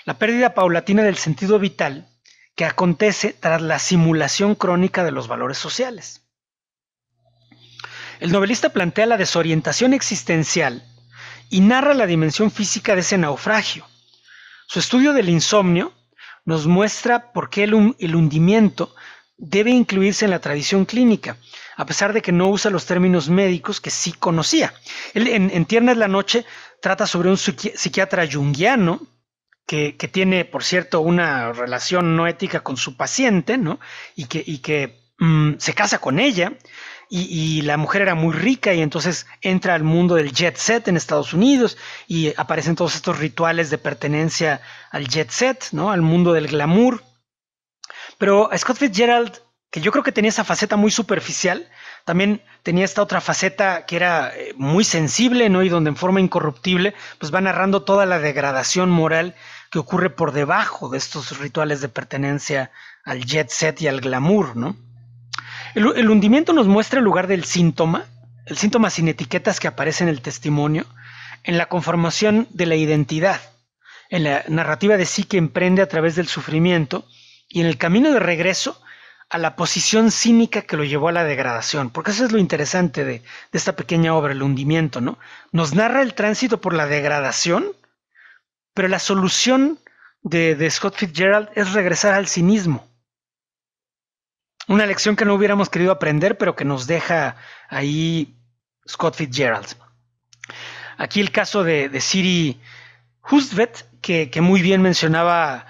la pérdida paulatina del sentido vital que acontece tras la simulación crónica de los valores sociales. El novelista plantea la desorientación existencial y narra la dimensión física de ese naufragio. Su estudio del insomnio nos muestra por qué el hundimiento debe incluirse en la tradición clínica, a pesar de que no usa los términos médicos que sí conocía. Él en Tierna es la noche trata sobre un psiquiatra junguiano que tiene, por cierto, una relación no ética con su paciente, ¿no? y que se casa con ella, y la mujer era muy rica y entonces entra al mundo del jet set en Estados Unidos y aparecen todos estos rituales de pertenencia al jet set, ¿no? Al mundo del glamour. Pero Scott Fitzgerald, que yo creo que tenía esa faceta muy superficial, también tenía esta otra faceta que era muy sensible, ¿no? Y donde en forma incorruptible pues va narrando toda la degradación moral que ocurre por debajo de estos rituales de pertenencia al jet set y al glamour, ¿no? El hundimiento nos muestra el lugar del síntoma, el síntoma sin etiquetas que aparece en el testimonio, en la conformación de la identidad, en la narrativa de sí que emprende a través del sufrimiento y en el camino de regreso a la posición cínica que lo llevó a la degradación, porque eso es lo interesante de esta pequeña obra, El hundimiento, ¿no? Nos narra el tránsito por la degradación, pero la solución de Scott Fitzgerald es regresar al cinismo. Una lección que no hubiéramos querido aprender, pero que nos deja ahí Scott Fitzgerald. Aquí el caso de Siri Hustvedt, que muy bien mencionaba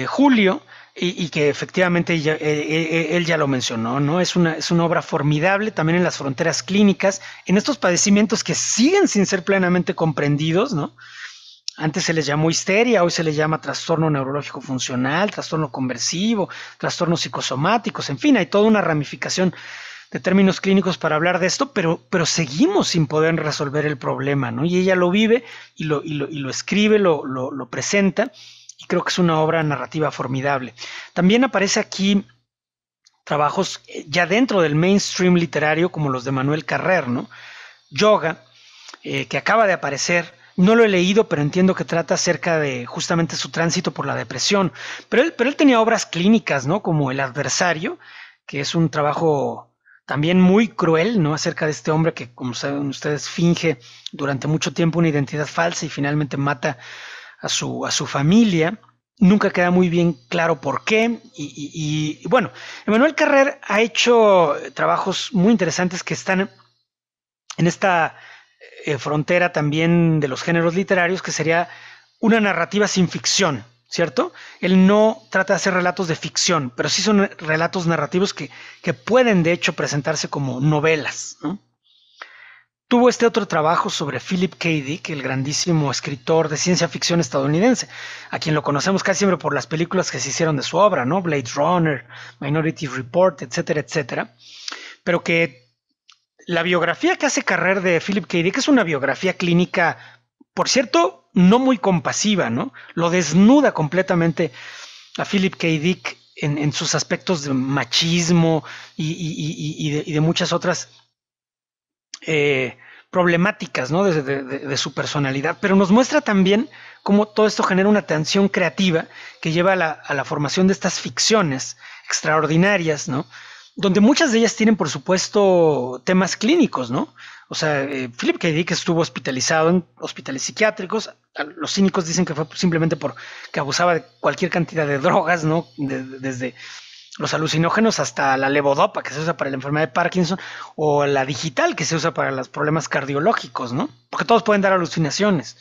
Julio, y que efectivamente él ya lo mencionó, ¿no? Es una obra formidable también en las fronteras clínicas, en estos padecimientos que siguen sin ser plenamente comprendidos, ¿no? Antes se les llamó histeria, hoy se les llama trastorno neurológico funcional, trastorno conversivo, trastornos psicosomáticos, en fin, hay toda una ramificación de términos clínicos para hablar de esto, pero seguimos sin poder resolver el problema, ¿no? Y ella lo vive y lo escribe, lo presenta, y creo que es una obra narrativa formidable. También aparece aquí trabajos ya dentro del mainstream literario, como los de Manuel Carrer, ¿no? Yoga, que acaba de aparecer. No lo he leído, pero entiendo que trata acerca de justamente su tránsito por la depresión. Pero él tenía obras clínicas, ¿no? Como El adversario, que es un trabajo también muy cruel, ¿no? Acerca de este hombre que, como saben ustedes, finge durante mucho tiempo una identidad falsa y finalmente mata a su familia. Nunca queda muy bien claro por qué. Y bueno, Emmanuel Carrer ha hecho trabajos muy interesantes que están en esta frontera también de los géneros literarios, que sería una narrativa sin ficción, ¿cierto? Él no trata de hacer relatos de ficción, pero sí son relatos narrativos que pueden de hecho presentarse como novelas, ¿no? Tuvo este otro trabajo sobre Philip K. Dick, el grandísimo escritor de ciencia ficción estadounidense, a quien lo conocemos casi siempre por las películas que se hicieron de su obra, ¿no? Blade Runner, Minority Report, etcétera, etcétera. Pero que la biografía que hace Carrer de Philip K. Dick es una biografía clínica, por cierto, no muy compasiva, ¿no? Lo desnuda completamente a Philip K. Dick en sus aspectos de machismo y de muchas otras problemáticas, ¿no? de su personalidad, pero nos muestra también cómo todo esto genera una tensión creativa que lleva a la formación de estas ficciones extraordinarias, ¿no? Donde muchas de ellas tienen, por supuesto, temas clínicos, ¿no? O sea, Philip K. Dick estuvo hospitalizado en hospitales psiquiátricos. Los cínicos dicen que fue simplemente porque abusaba de cualquier cantidad de drogas, ¿no? Desde los alucinógenos hasta la levodopa, que se usa para la enfermedad de Parkinson, o la digital, que se usa para los problemas cardiológicos, ¿no? Porque todos pueden dar alucinaciones.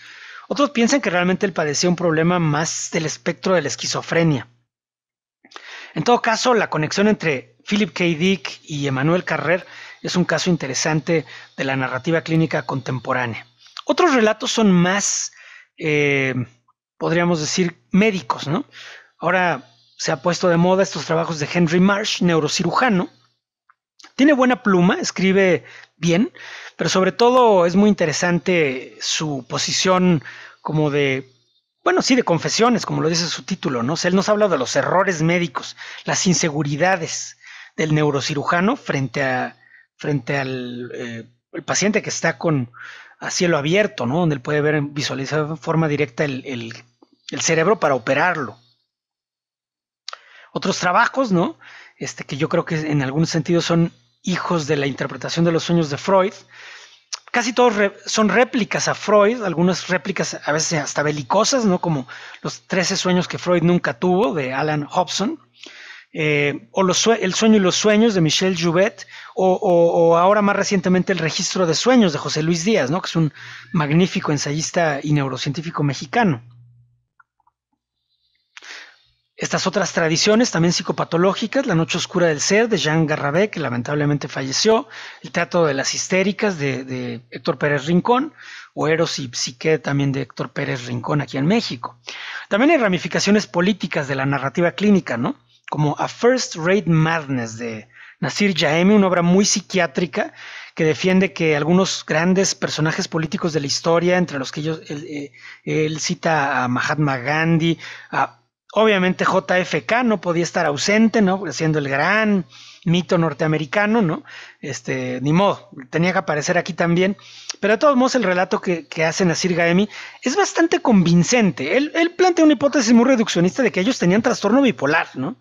Otros piensan que realmente él padecía un problema más del espectro de la esquizofrenia. En todo caso, la conexión entre Philip K. Dick y Emmanuel Carrer es un caso interesante de la narrativa clínica contemporánea. Otros relatos son más, podríamos decir, médicos, ¿no? Ahora se ha puesto de moda estos trabajos de Henry Marsh, neurocirujano. Tiene buena pluma, escribe bien, pero sobre todo es muy interesante su posición como de, bueno, sí, de confesiones, como lo dice su título, ¿no? O sea, él nos habla de los errores médicos, las inseguridades del neurocirujano frente al el paciente que está a cielo abierto, ¿no? Donde él puede ver, visualizar de forma directa el cerebro para operarlo. Otros trabajos, ¿no? Que yo creo que en algún sentido son hijos de la interpretación de los sueños de Freud. Casi todos son réplicas a Freud, algunas réplicas a veces hasta belicosas, ¿no? Como los 13 sueños que Freud nunca tuvo, de Alan Hobson, o El sueño y los sueños, de Michel Jouvet, o ahora más recientemente El registro de sueños, de José Luis Díaz, ¿no? Que es un magnífico ensayista y neurocientífico mexicano. Estas otras tradiciones, también psicopatológicas, La noche oscura del ser, de Jean Garrabet, que lamentablemente falleció, El teatro de las histéricas, de Héctor Pérez Rincón, o Eros y Psique, también de Héctor Pérez Rincón, aquí en México. También hay ramificaciones políticas de la narrativa clínica, ¿no? Como A First Rate Madness, de Nasir Jaemi, una obra muy psiquiátrica que defiende que algunos grandes personajes políticos de la historia, entre los que él cita a Mahatma Gandhi, obviamente JFK no podía estar ausente, ¿no? Siendo el gran mito norteamericano, ¿no? Ni modo, tenía que aparecer aquí también. Pero de todos modos el relato que hace Nasir Jaemi es bastante convincente. Él plantea una hipótesis muy reduccionista de que ellos tenían trastorno bipolar, ¿no?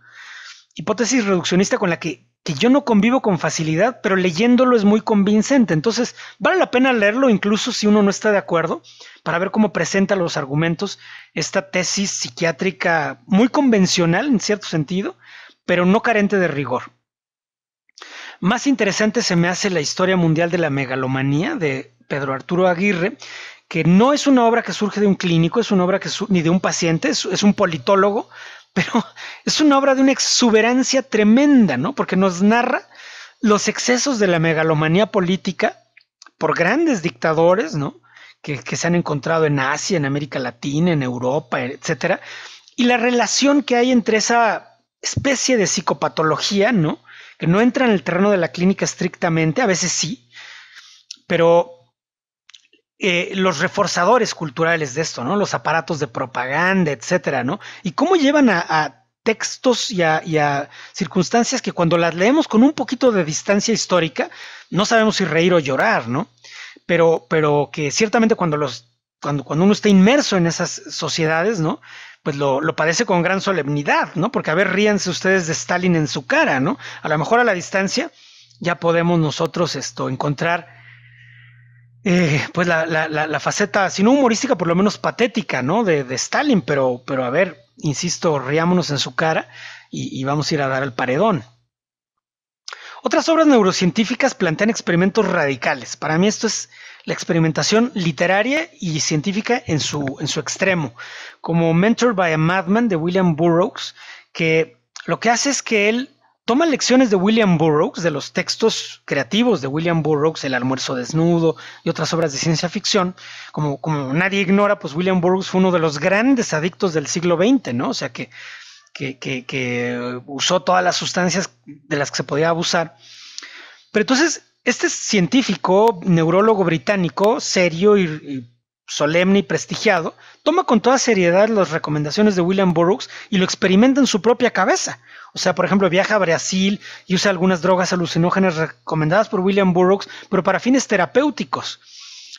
Hipótesis reduccionista con la que yo no convivo con facilidad, pero leyéndolo es muy convincente. Entonces vale la pena leerlo incluso si uno no está de acuerdo, para ver cómo presenta los argumentos esta tesis psiquiátrica muy convencional en cierto sentido, pero no carente de rigor. Más interesante se me hace La historia mundial de la megalomanía, de Pedro Arturo Aguirre, que no es una obra que surge de un clínico, es una obra ni de un paciente, es un politólogo, pero es una obra de una exuberancia tremenda, ¿no? Porque nos narra los excesos de la megalomanía política por grandes dictadores, ¿no? Que se han encontrado en Asia, en América Latina, en Europa, etcétera, y la relación que hay entre esa especie de psicopatología, ¿no? Que no entra en el terreno de la clínica estrictamente, a veces sí, pero los reforzadores culturales de esto, ¿no? Los aparatos de propaganda, etcétera, ¿no? Y cómo llevan a textos y a circunstancias que cuando las leemos con un poquito de distancia histórica, no sabemos si reír o llorar, ¿no? Pero que ciertamente cuando uno está inmerso en esas sociedades, ¿no? Pues lo padece con gran solemnidad, ¿no? Porque a ver, ríanse ustedes de Stalin en su cara, ¿no? A lo mejor a la distancia ya podemos nosotros encontrar pues la faceta, si no humorística, por lo menos patética, ¿no? De Stalin, pero a ver, insisto, riámonos en su cara y vamos a ir a dar el paredón. Otras obras neurocientíficas plantean experimentos radicales. Para mí esto es la experimentación literaria y científica en su extremo, como Mentored by a Madman de William Burroughs, que lo que hace es que él toma lecciones de William Burroughs, de los textos creativos de William Burroughs, El almuerzo desnudo y otras obras de ciencia ficción. Como nadie ignora, pues William Burroughs fue uno de los grandes adictos del siglo XX, ¿no? O sea, que usó todas las sustancias de las que se podía abusar. Pero entonces, este científico, neurólogo británico, serio y solemne y prestigiado, toma con toda seriedad las recomendaciones de William Burroughs y lo experimenta en su propia cabeza. O sea, por ejemplo, viaja a Brasil y usa algunas drogas alucinógenas recomendadas por William Burroughs, pero para fines terapéuticos.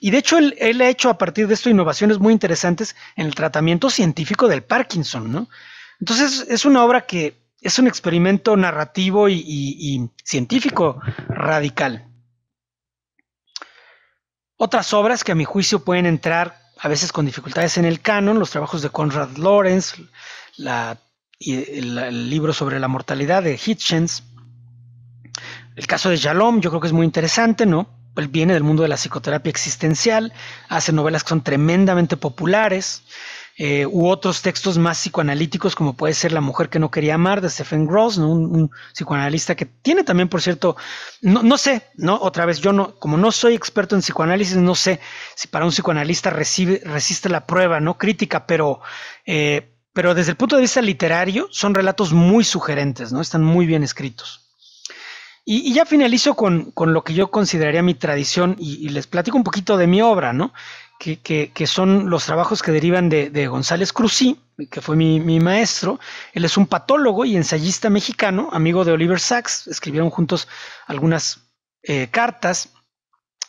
Y de hecho, él ha hecho a partir de esto innovaciones muy interesantes en el tratamiento científico del Parkinson, ¿no? Entonces, es una obra que es un experimento narrativo y científico radical. Otras obras que a mi juicio pueden entrar a veces con dificultades en el canon, los trabajos de Konrad Lorenz, el libro sobre la mortalidad de Hitchens. El caso de Yalom yo creo que es muy interesante, ¿no? Él viene del mundo de la psicoterapia existencial, hace novelas que son tremendamente populares, u otros textos más psicoanalíticos como puede ser La mujer que no quería amar de Stephen Gross, ¿no? un psicoanalista que tiene también, por cierto, no sé, ¿no? Otra vez, yo no, como no soy experto en psicoanálisis, no sé si para un psicoanalista resiste la prueba, ¿no? Crítica, pero desde el punto de vista literario son relatos muy sugerentes, ¿no? Están muy bien escritos. Y ya finalizo con lo que yo consideraría mi tradición y les platico un poquito de mi obra, ¿no? Que son los trabajos que derivan de González Cruzí, que fue mi maestro. Él es un patólogo y ensayista mexicano, amigo de Oliver Sacks. Escribieron juntos algunas cartas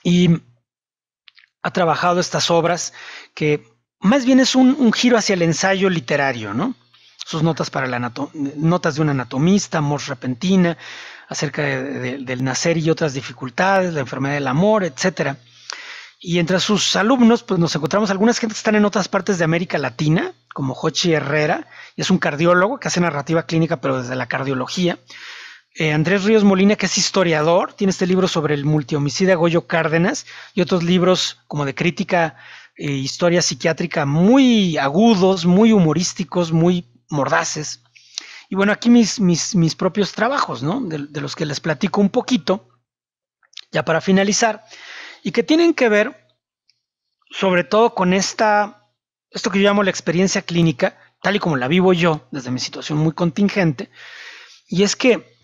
y ha trabajado estas obras que más bien es un giro hacia el ensayo literario, ¿no? Sus notas para notas de un anatomista, Amor repentina, acerca del nacer y otras dificultades, la enfermedad del amor, etcétera. Y entre sus alumnos, pues nos encontramos algunas gentes que están en otras partes de América Latina, como Jochi Herrera, y es un cardiólogo que hace narrativa clínica, pero desde la cardiología. Andrés Ríos Molina, que es historiador, tiene este libro sobre el multihomicida Goyo Cárdenas y otros libros como de crítica e historia psiquiátrica muy agudos, muy humorísticos, muy mordaces. Y bueno, aquí mis propios trabajos, ¿no? De los que les platico un poquito, ya para finalizar, y que tienen que ver sobre todo con esto que yo llamo la experiencia clínica, tal y como la vivo yo, desde mi situación muy contingente, y es que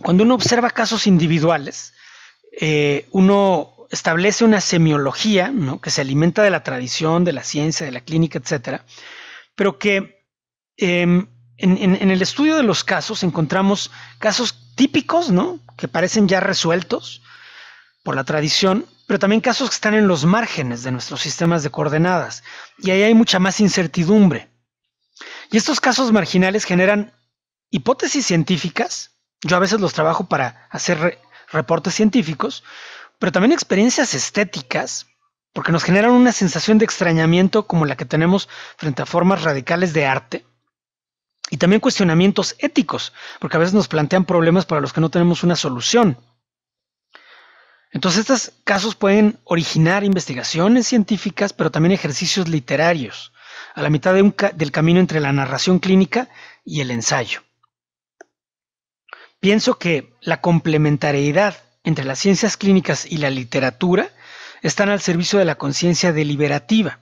cuando uno observa casos individuales, uno establece una semiología, ¿no? Que se alimenta de la tradición, de la ciencia, de la clínica, etcétera, pero que en el estudio de los casos encontramos casos típicos, ¿no? Que parecen ya resueltos por la tradición, pero también casos que están en los márgenes de nuestros sistemas de coordenadas, y ahí hay mucha más incertidumbre. Y estos casos marginales generan hipótesis científicas, yo a veces los trabajo para hacer reportes científicos, pero también experiencias estéticas, porque nos generan una sensación de extrañamiento como la que tenemos frente a formas radicales de arte, y también cuestionamientos éticos, porque a veces nos plantean problemas para los que no tenemos una solución. Entonces estos casos pueden originar investigaciones científicas, pero también ejercicios literarios, a la mitad del camino entre la narración clínica y el ensayo. Pienso que la complementariedad entre las ciencias clínicas y la literatura están al servicio de la conciencia deliberativa,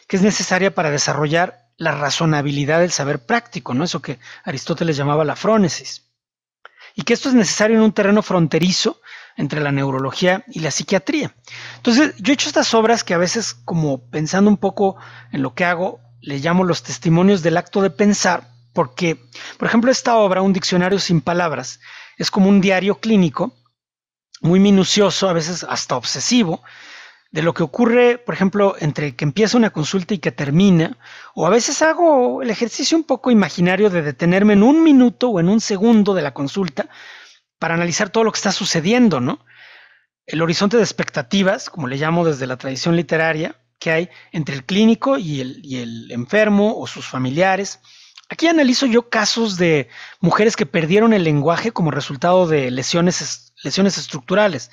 que es necesaria para desarrollar la razonabilidad del saber práctico, ¿no? Eso que Aristóteles llamaba la frónesis. Y que esto es necesario en un terreno fronterizo entre la neurología y la psiquiatría. Entonces, yo he hecho estas obras que a veces, como pensando un poco en lo que hago, le llamo los testimonios del acto de pensar, porque, por ejemplo, esta obra, Un diccionario sin palabras, es como un diario clínico, muy minucioso, a veces hasta obsesivo, de lo que ocurre, por ejemplo, entre que empieza una consulta y que termina, o a veces hago el ejercicio un poco imaginario de detenerme en un minuto o en un segundo de la consulta para analizar todo lo que está sucediendo, ¿no? El horizonte de expectativas, como le llamo desde la tradición literaria, que hay entre el clínico y el enfermo o sus familiares. Aquí analizo yo casos de mujeres que perdieron el lenguaje como resultado de lesiones lesiones estructurales,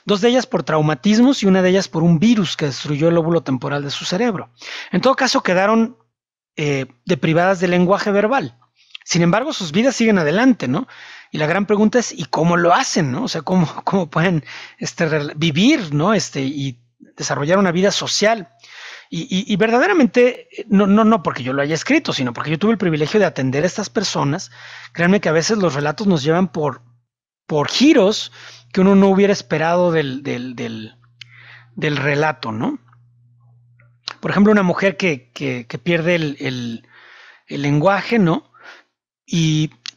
2 de ellas por traumatismos y una de ellas por un virus que destruyó el lóbulo temporal de su cerebro. En todo caso, quedaron deprivadas del lenguaje verbal. Sin embargo, sus vidas siguen adelante, ¿no? Y la gran pregunta es, ¿y cómo lo hacen, no? O sea, ¿cómo pueden vivir, ¿no? Y desarrollar una vida social? Y verdaderamente, no porque yo lo haya escrito, sino porque yo tuve el privilegio de atender a estas personas. Créanme que a veces los relatos nos llevan por giros que uno no hubiera esperado del relato, ¿no? Por ejemplo, una mujer que pierde el lenguaje, ¿no?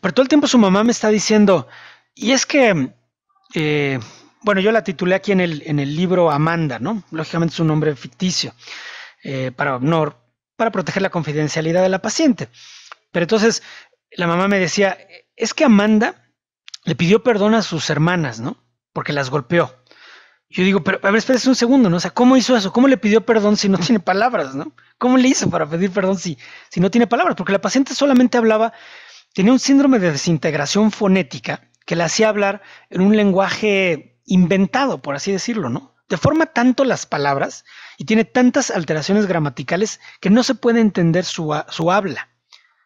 Pero todo el tiempo su mamá me está diciendo, y es que, bueno, yo la titulé aquí en el libro Amanda, ¿no? Lógicamente es un nombre ficticio, para proteger la confidencialidad de la paciente. Pero entonces la mamá me decía, es que Amanda le pidió perdón a sus hermanas, ¿no? Porque las golpeó. Yo digo, pero a ver, espérese un segundo, ¿no? O sea, ¿cómo hizo eso? ¿Cómo le pidió perdón si no tiene palabras, ¿no? ¿Cómo le hizo para pedir perdón si no tiene palabras? Porque la paciente solamente hablaba, tenía un síndrome de desintegración fonética que la hacía hablar en un lenguaje inventado, por así decirlo, ¿no? Deforma tanto las palabras y tiene tantas alteraciones gramaticales que no se puede entender su habla.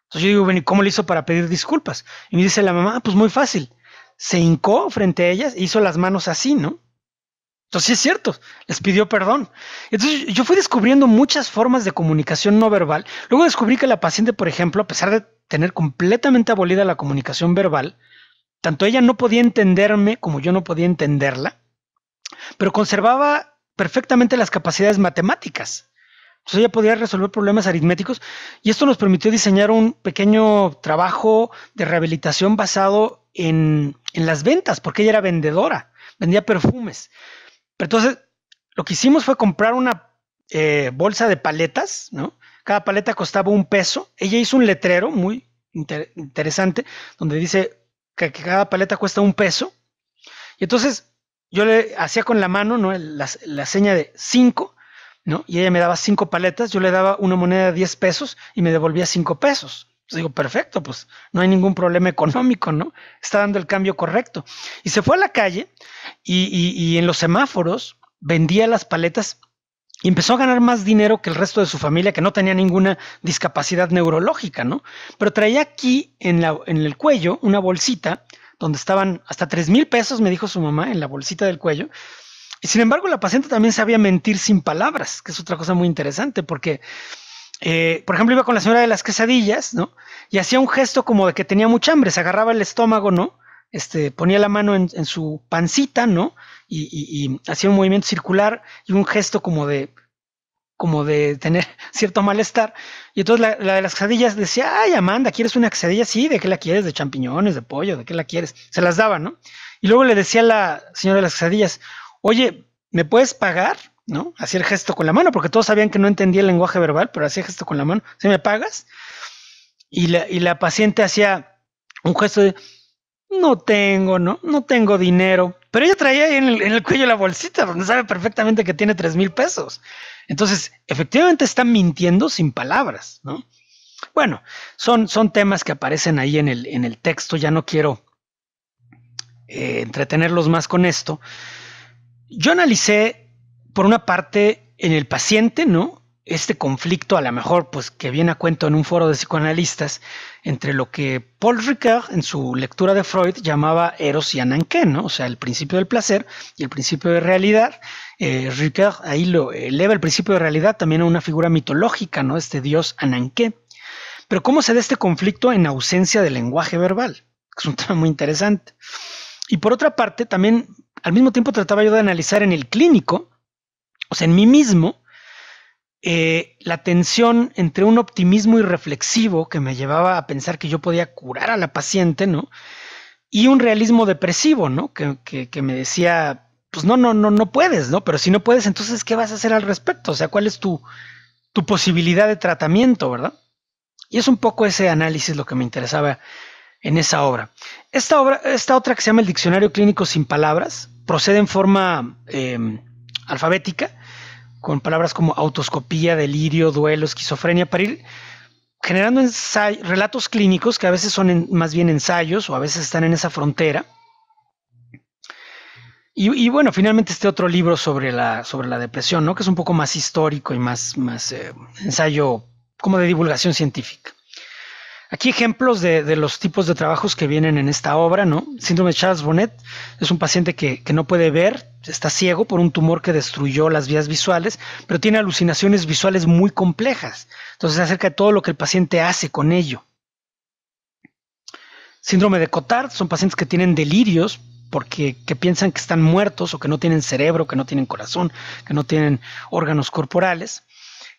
Entonces yo digo, bueno, ¿y cómo le hizo para pedir disculpas? Y me dice la mamá, pues muy fácil. Se hincó frente a ellas e hizo las manos así, ¿no? Entonces sí es cierto, les pidió perdón. Entonces yo fui descubriendo muchas formas de comunicación no verbal. Luego descubrí que la paciente, por ejemplo, a pesar de tener completamente abolida la comunicación verbal, tanto ella no podía entenderme como yo no podía entenderla, pero conservaba perfectamente las capacidades matemáticas. Entonces ella podía resolver problemas aritméticos y esto nos permitió diseñar un pequeño trabajo de rehabilitación basado en las ventas, porque ella era vendedora, vendía perfumes. Pero entonces lo que hicimos fue comprar una bolsa de paletas, ¿no? Cada paleta costaba $1. Ella hizo un letrero muy interesante donde dice que cada paleta cuesta $1. Y entonces yo le hacía con la mano, ¿no? la seña de 5, ¿no? Y ella me daba 5 paletas, yo le daba una moneda de 10 pesos y me devolvía 5 pesos. Entonces digo, perfecto, pues no hay ningún problema económico, ¿no? Está dando el cambio correcto. Y se fue a la calle y en los semáforos vendía las paletas y empezó a ganar más dinero que el resto de su familia, que no tenía ninguna discapacidad neurológica, ¿no? Pero traía aquí en el cuello una bolsita donde estaban hasta 3,000 pesos, me dijo su mamá, en la bolsita del cuello. Y sin embargo, la paciente también sabía mentir sin palabras, que es otra cosa muy interesante, porque, por ejemplo, iba con la señora de las quesadillas, ¿no? Y hacía un gesto como de que tenía mucha hambre, se agarraba el estómago, ¿no? Ponía la mano en su pancita, ¿no? Y hacía un movimiento circular y un gesto como de tener cierto malestar. Y entonces la de las quesadillas decía, ay, Amanda, ¿quieres una quesadilla? Sí, ¿de qué la quieres? ¿De champiñones, de pollo? ¿De qué la quieres? Se las daba, ¿no? Y luego le decía a la señora de las quesadillas, oye, ¿me puedes pagar? ¿No? Hacía el gesto con la mano, porque todos sabían que no entendía el lenguaje verbal, pero hacía gesto con la mano. ¿Sí me pagas? Y la paciente hacía un gesto de, no tengo, ¿no? No tengo dinero. Pero ella traía ahí en el cuello la bolsita, donde sabe perfectamente que tiene 3,000 pesos. Entonces, efectivamente está mintiendo sin palabras, ¿no? Bueno, son temas que aparecen ahí en el texto. Ya no quiero entretenerlos más con esto. Yo analicé, por una parte, en el paciente, ¿no? Este conflicto, a lo mejor, pues, que viene a cuento en un foro de psicoanalistas, entre lo que Paul Ricoeur, en su lectura de Freud, llamaba Eros y Ananké, ¿no? O sea, el principio del placer y el principio de realidad. Ricoeur ahí lo eleva el principio de realidad también a una figura mitológica, ¿no? Este dios Ananké. Pero ¿cómo se da este conflicto en ausencia de lenguaje verbal? Es un tema muy interesante. Y por otra parte, también, al mismo tiempo trataba yo de analizar en el clínico, o sea, en mí mismo, la tensión entre un optimismo irreflexivo que me llevaba a pensar que yo podía curar a la paciente, ¿no? Y un realismo depresivo, ¿no? Que me decía, pues no puedes, ¿no? Pero si no puedes, entonces, ¿qué vas a hacer al respecto? O sea, ¿cuál es tu posibilidad de tratamiento, verdad? Y es un poco ese análisis lo que me interesaba en esa obra. Esta otra que se llama El Diccionario Clínico sin Palabras, procede en forma alfabética, con palabras como autoscopía, delirio, duelo, esquizofrenia, para ir generando relatos clínicos que a veces son más bien ensayos o a veces están en esa frontera. Y bueno, finalmente este otro libro sobre la depresión, ¿no? Que es un poco más histórico y más ensayo como de divulgación científica. Aquí ejemplos de los tipos de trabajos que vienen en esta obra, ¿no? Síndrome de Charles-Bonnet es un paciente que no puede ver, está ciego por un tumor que destruyó las vías visuales, pero tiene alucinaciones visuales muy complejas. Entonces, acerca de todo lo que el paciente hace con ello. Síndrome de Cotard son pacientes que tienen delirios porque que piensan que están muertos o que no tienen cerebro, que no tienen corazón, que no tienen órganos corporales.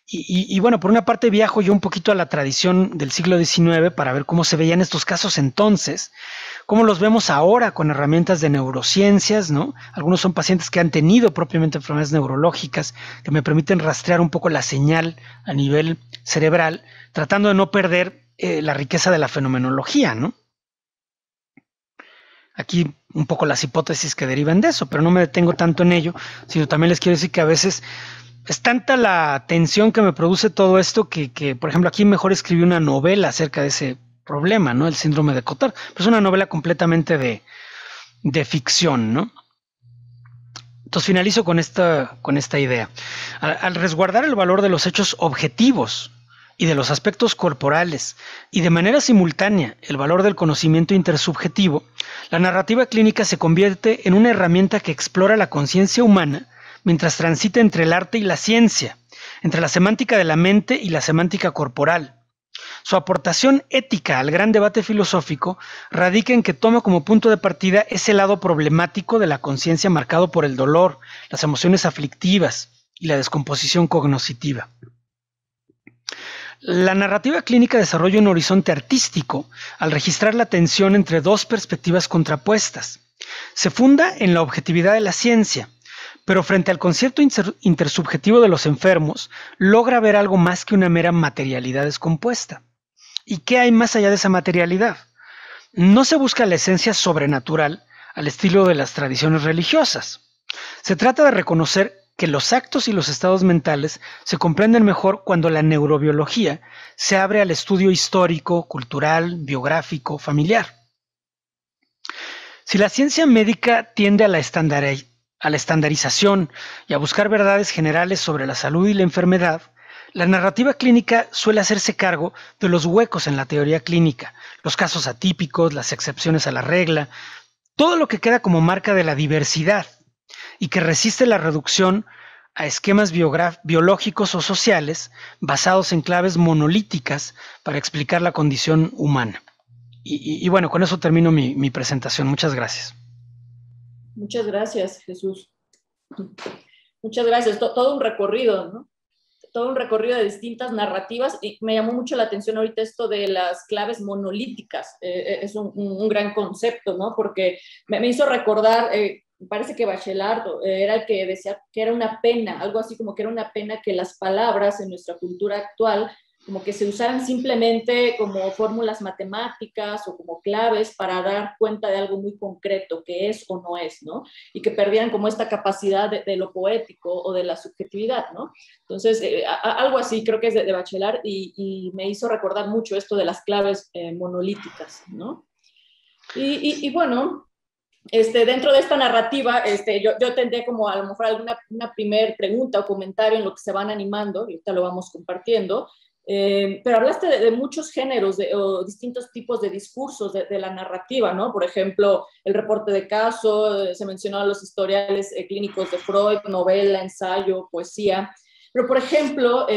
Y bueno, por una parte viajo yo un poquito a la tradición del siglo XIX para ver cómo se veían estos casos entonces, cómo los vemos ahora con herramientas de neurociencias, ¿no? Algunos son pacientes que han tenido propiamente enfermedades neurológicas que me permiten rastrear un poco la señal a nivel cerebral, tratando de no perder la riqueza de la fenomenología, ¿no? Aquí un poco las hipótesis que derivan de eso, pero no me detengo tanto en ello, sino también les quiero decir que a veces es tanta la tensión que me produce todo esto que, por ejemplo, aquí mejor escribí una novela acerca de ese problema, ¿no? El síndrome de Cotard. Pero es una novela completamente de ficción, ¿no? Entonces finalizo con esta idea. Al resguardar el valor de los hechos objetivos y de los aspectos corporales, y de manera simultánea el valor del conocimiento intersubjetivo, la narrativa clínica se convierte en una herramienta que explora la conciencia humana mientras transita entre el arte y la ciencia, entre la semántica de la mente y la semántica corporal. Su aportación ética al gran debate filosófico radica en que toma como punto de partida ese lado problemático de la conciencia marcado por el dolor, las emociones aflictivas y la descomposición cognoscitiva. La narrativa clínica desarrolla un horizonte artístico al registrar la tensión entre dos perspectivas contrapuestas. Se funda en la objetividad de la ciencia, pero frente al concepto intersubjetivo de los enfermos, logra ver algo más que una mera materialidad descompuesta. ¿Y qué hay más allá de esa materialidad? No se busca la esencia sobrenatural al estilo de las tradiciones religiosas. Se trata de reconocer que los actos y los estados mentales se comprenden mejor cuando la neurobiología se abre al estudio histórico, cultural, biográfico, familiar. Si la ciencia médica tiende a la estandarización y a buscar verdades generales sobre la salud y la enfermedad, la narrativa clínica suele hacerse cargo de los huecos en la teoría clínica, los casos atípicos, las excepciones a la regla, todo lo que queda como marca de la diversidad y que resiste la reducción a esquemas biológicos o sociales basados en claves monolíticas para explicar la condición humana. Y bueno, con eso termino mi presentación. Muchas gracias. Muchas gracias, Jesús. Muchas gracias. Todo un recorrido, ¿no? Todo un recorrido de distintas narrativas, y me llamó mucho la atención ahorita esto de las claves monolíticas. Es un gran concepto, ¿no? Porque me hizo recordar, parece que Bachelard era el que decía que era una pena, algo así como que era una pena que las palabras en nuestra cultura actual como que se usaran simplemente como fórmulas matemáticas o como claves para dar cuenta de algo muy concreto que es o no es, ¿no? Y que perdieran como esta capacidad de lo poético o de la subjetividad, ¿no? Entonces, algo así creo que es de Bachelard, y me hizo recordar mucho esto de las claves monolíticas, ¿no? Y bueno, dentro de esta narrativa, yo tendré como a lo mejor una primer pregunta o comentario en lo que se van animando, y ahorita lo vamos compartiendo. Pero hablaste de muchos géneros o distintos tipos de discursos de la narrativa, ¿no? Por ejemplo, el reporte de caso, se mencionó los historiales clínicos de Freud, novela, ensayo, poesía. Pero, por ejemplo,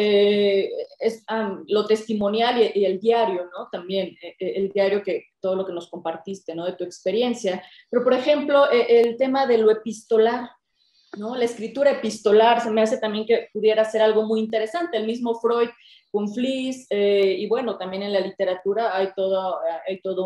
lo testimonial y el diario, ¿no? También el diario, que todo lo que nos compartiste, ¿no? De tu experiencia. Pero, por ejemplo, el tema de lo epistolar, ¿no? La escritura epistolar se me hace también que pudiera ser algo muy interesante. El mismo Freud con Fliess, y bueno, también en la literatura hay todo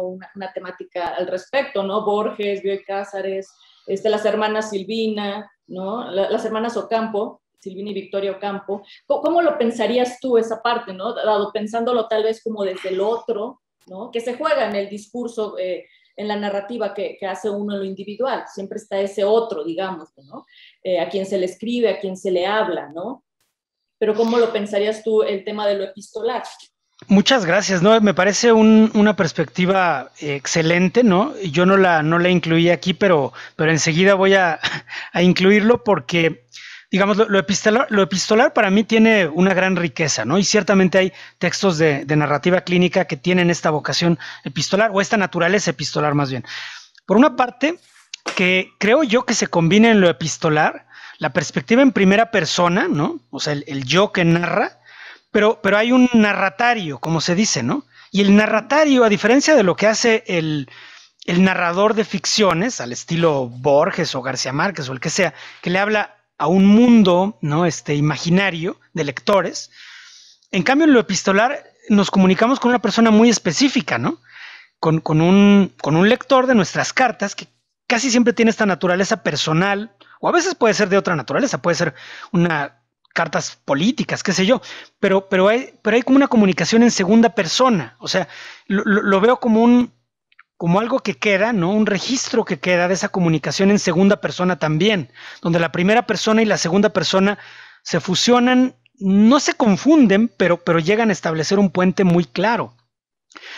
una temática al respecto, ¿no? Borges, Bioy Cáceres, las hermanas Silvina, ¿no? Las hermanas Ocampo, Silvina y Victoria Ocampo. ¿Cómo lo pensarías tú esa parte, ¿no? Dado pensándolo tal vez como desde el otro, ¿no? Que se juega en el discurso, en la narrativa que hace uno en lo individual. Siempre está ese otro, digamos, ¿no? A quien se le escribe, a quien se le habla, ¿no? Pero ¿cómo lo pensarías tú el tema de lo epistolar? Muchas gracias, ¿no? Me parece una perspectiva excelente, ¿no? Yo no la incluí aquí, pero enseguida voy a incluirlo porque, digamos, lo epistolar para mí tiene una gran riqueza, ¿no? Y ciertamente hay textos de narrativa clínica que tienen esta vocación epistolar, o esta naturaleza epistolar más bien. Por una parte, que creo yo que se combina en lo epistolar la perspectiva en primera persona, ¿no? O sea, el yo que narra, pero hay un narratario, como se dice, ¿no? Y el narratario, a diferencia de lo que hace el narrador de ficciones, al estilo Borges o García Márquez o el que sea, que le habla a un mundo, ¿no? Imaginario de lectores. En cambio, en lo epistolar nos comunicamos con una persona muy específica, ¿no? Con un lector de nuestras cartas que casi siempre tiene esta naturaleza personal, o a veces puede ser de otra naturaleza, puede ser una cartas políticas, qué sé yo, pero hay como una comunicación en segunda persona, o sea, lo veo como algo que queda, ¿no? Un registro que queda de esa comunicación en segunda persona también, donde la primera persona y la segunda persona se fusionan, no se confunden, pero llegan a establecer un puente muy claro.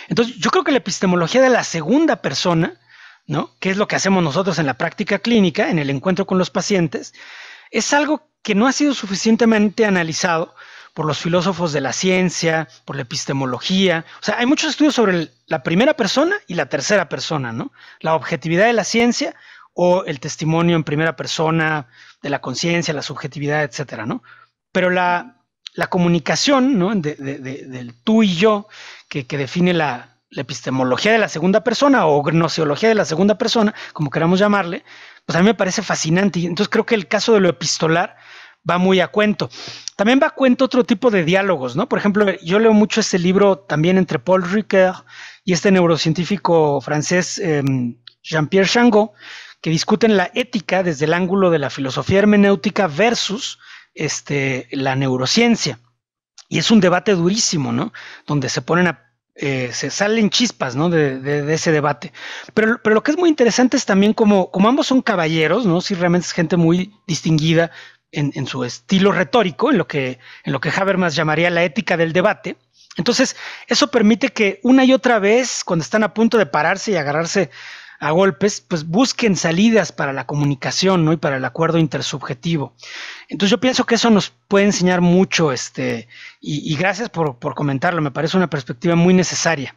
Entonces, yo creo que la epistemología de la segunda persona, ¿no? Que es lo que hacemos nosotros en la práctica clínica, en el encuentro con los pacientes, es algo que no ha sido suficientemente analizado por los filósofos de la ciencia, por la epistemología. O sea, hay muchos estudios sobre la primera persona y la tercera persona, ¿no? La objetividad de la ciencia o el testimonio en primera persona de la conciencia, la subjetividad, etcétera, ¿no? Pero la comunicación, ¿no? Del tú y yo, que define la epistemología de la segunda persona o gnoseología de la segunda persona, como queramos llamarle, pues a mí me parece fascinante. Y entonces creo que el caso de lo epistolar va muy a cuento. También va a cuento otro tipo de diálogos, ¿no? Por ejemplo, yo leo mucho este libro también entre Paul Ricoeur y este neurocientífico francés Jean-Pierre Changot, que discuten la ética desde el ángulo de la filosofía hermenéutica versus la neurociencia. Y es un debate durísimo, ¿no? Donde se ponen se salen chispas, ¿no? De ese debate. Pero lo que es muy interesante es también como ambos son caballeros, ¿no? Si realmente es gente muy distinguida en su estilo retórico, en lo que Habermas llamaría la ética del debate. Entonces, eso permite que una y otra vez, cuando están a punto de pararse y agarrarse a golpes, pues busquen salidas para la comunicación, ¿no? Y para el acuerdo intersubjetivo. Entonces yo pienso que eso nos puede enseñar mucho, y gracias por comentarlo, me parece una perspectiva muy necesaria.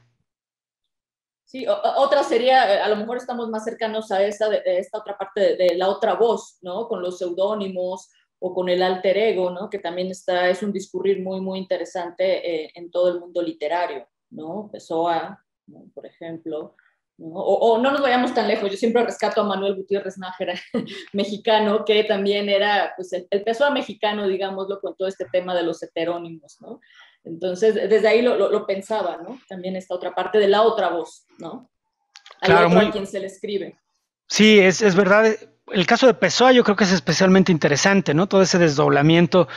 Sí, otra sería, a lo mejor estamos más cercanos a esta otra parte de la otra voz, ¿no? Con los seudónimos o con el alter ego, ¿no? Que también es un discurrir muy, muy interesante en todo el mundo literario, ¿no? Pessoa, ¿no? Por ejemplo, ¿no? O no nos vayamos tan lejos, yo siempre rescato a Manuel Gutiérrez Nájera, mexicano, que también era pues, el Pessoa mexicano, digámoslo, con todo este tema de los heterónimos, ¿no? Entonces, desde ahí lo pensaba, ¿no? También esta otra parte de la otra voz, ¿no? Al Claro, otro a quien se le escribe. sí, es verdad. El caso de Pessoa yo creo que es especialmente interesante, ¿no? Todo ese desdoblamiento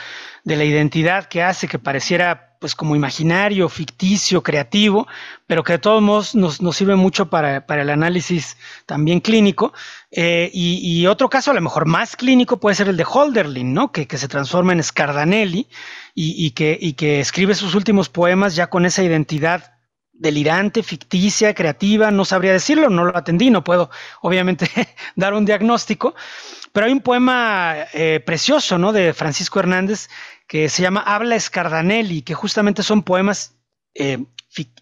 de la identidad que hace que pareciera pues como imaginario, ficticio, creativo, pero que de todos modos nos sirve mucho para el análisis también clínico. Y otro caso, a lo mejor más clínico, puede ser el de Hölderlin, ¿no? Que se transforma en Scardanelli y que escribe sus últimos poemas ya con esa identidad delirante, ficticia, creativa, no sabría decirlo, no lo atendí, no puedo obviamente dar un diagnóstico, pero hay un poema precioso, ¿no? De Francisco Hernández que se llama Habla Scardanelli, que justamente son poemas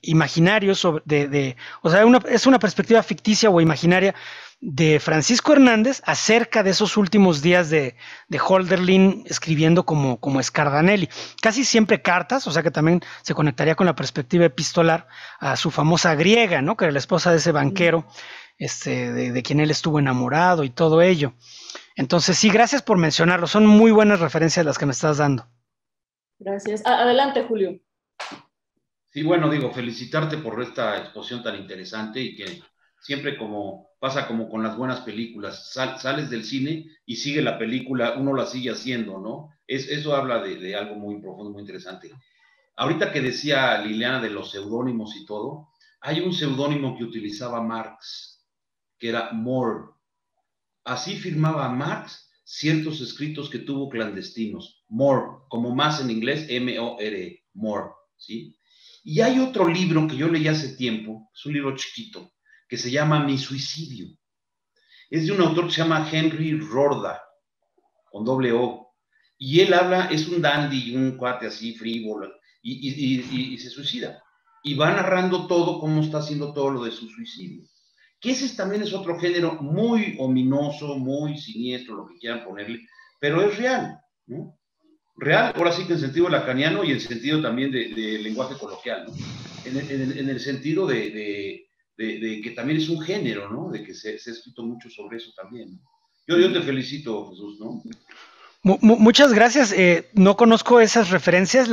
imaginarios, o sea, es una perspectiva ficticia o imaginaria de Francisco Hernández acerca de esos últimos días de Hölderlin escribiendo como Scardanelli. Casi siempre cartas, o sea que también se conectaría con la perspectiva epistolar a su famosa griega, ¿no? Que era la esposa de ese banquero, de quien él estuvo enamorado y todo ello. Entonces, sí, gracias por mencionarlo. Son muy buenas referencias las que me estás dando. Gracias. Adelante, Julio. Sí, bueno, digo, felicitarte por esta exposición tan interesante y que siempre como pasa como con las buenas películas, sales del cine y sigue la película, uno la sigue haciendo, ¿no? Eso habla de algo muy profundo, muy interesante. Ahorita que decía Liliana de los seudónimos y todo, hay un seudónimo que utilizaba Marx, que era More. Así firmaba Marx ciertos escritos que tuvo clandestinos. More, como más en inglés, M-O-R, More, ¿sí? Y hay otro libro que yo leí hace tiempo, es un libro chiquito, que se llama Mi suicidio. Es de un autor que se llama Henry Rorda, con doble O. Y él habla, es un dandy, un cuate así frívolo, y se suicida. Y va narrando todo, cómo está haciendo todo lo de su suicidio. Que ese también es otro género muy ominoso, muy siniestro, lo que quieran ponerle, pero es real, ¿no? Real, ahora sí que en sentido lacaniano y en sentido también de lenguaje coloquial, ¿no? En el sentido de que también es un género, ¿no? De que se ha escrito mucho sobre eso también, ¿no? Yo te felicito, Jesús, ¿no? Muchas gracias. No conozco esas referencias,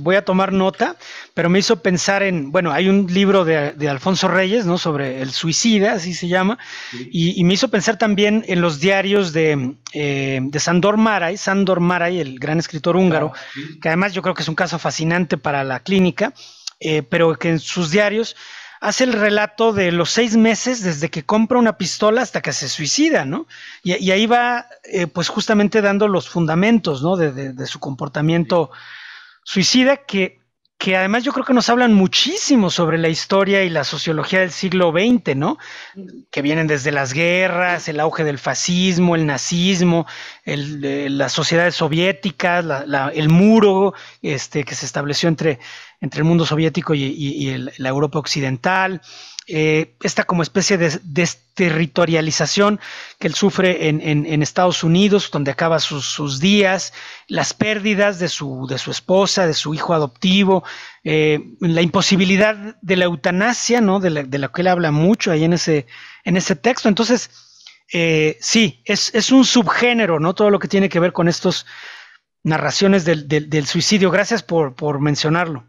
voy a tomar nota, pero me hizo pensar en, bueno, hay un libro de Alfonso Reyes, ¿no? Sobre el suicida, así se llama, Sí. y me hizo pensar también en los diarios de Sándor Márai, el gran escritor húngaro, Sí. que además yo creo que es un caso fascinante para la clínica, pero que en sus diarios hace el relato de los 6 meses desde que compra una pistola hasta que se suicida, ¿no? Y ahí va, pues justamente dando los fundamentos, ¿no? De su comportamiento suicida, que además yo creo que nos hablan muchísimo sobre la historia y la sociología del siglo XX, ¿no? Que vienen desde las guerras, el auge del fascismo, el nazismo, las sociedades soviéticas, el muro que se estableció entre el mundo soviético y la Europa occidental, esta como especie de desterritorialización que él sufre en Estados Unidos, donde acaba sus días, las pérdidas de su esposa, de su hijo adoptivo, la imposibilidad de la eutanasia, ¿no? de la que él habla mucho ahí en ese texto. Entonces, sí, es un subgénero, ¿no? Todo lo que tiene que ver con estas narraciones del suicidio. Gracias por mencionarlo.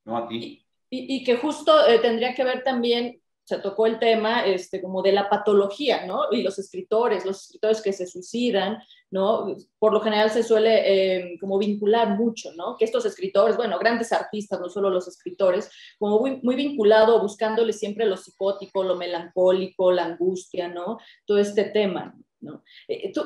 No, a ti. Y que justo tendría que ver también, se tocó el tema como de la patología, ¿no? Y los escritores que se suicidan, ¿no? Por lo general se suele como vincular mucho, ¿no? Que estos escritores, bueno, grandes artistas, no solo los escritores, como muy vinculado, buscándole siempre lo psicótico, lo melancólico, la angustia, ¿no? Todo este tema, ¿no?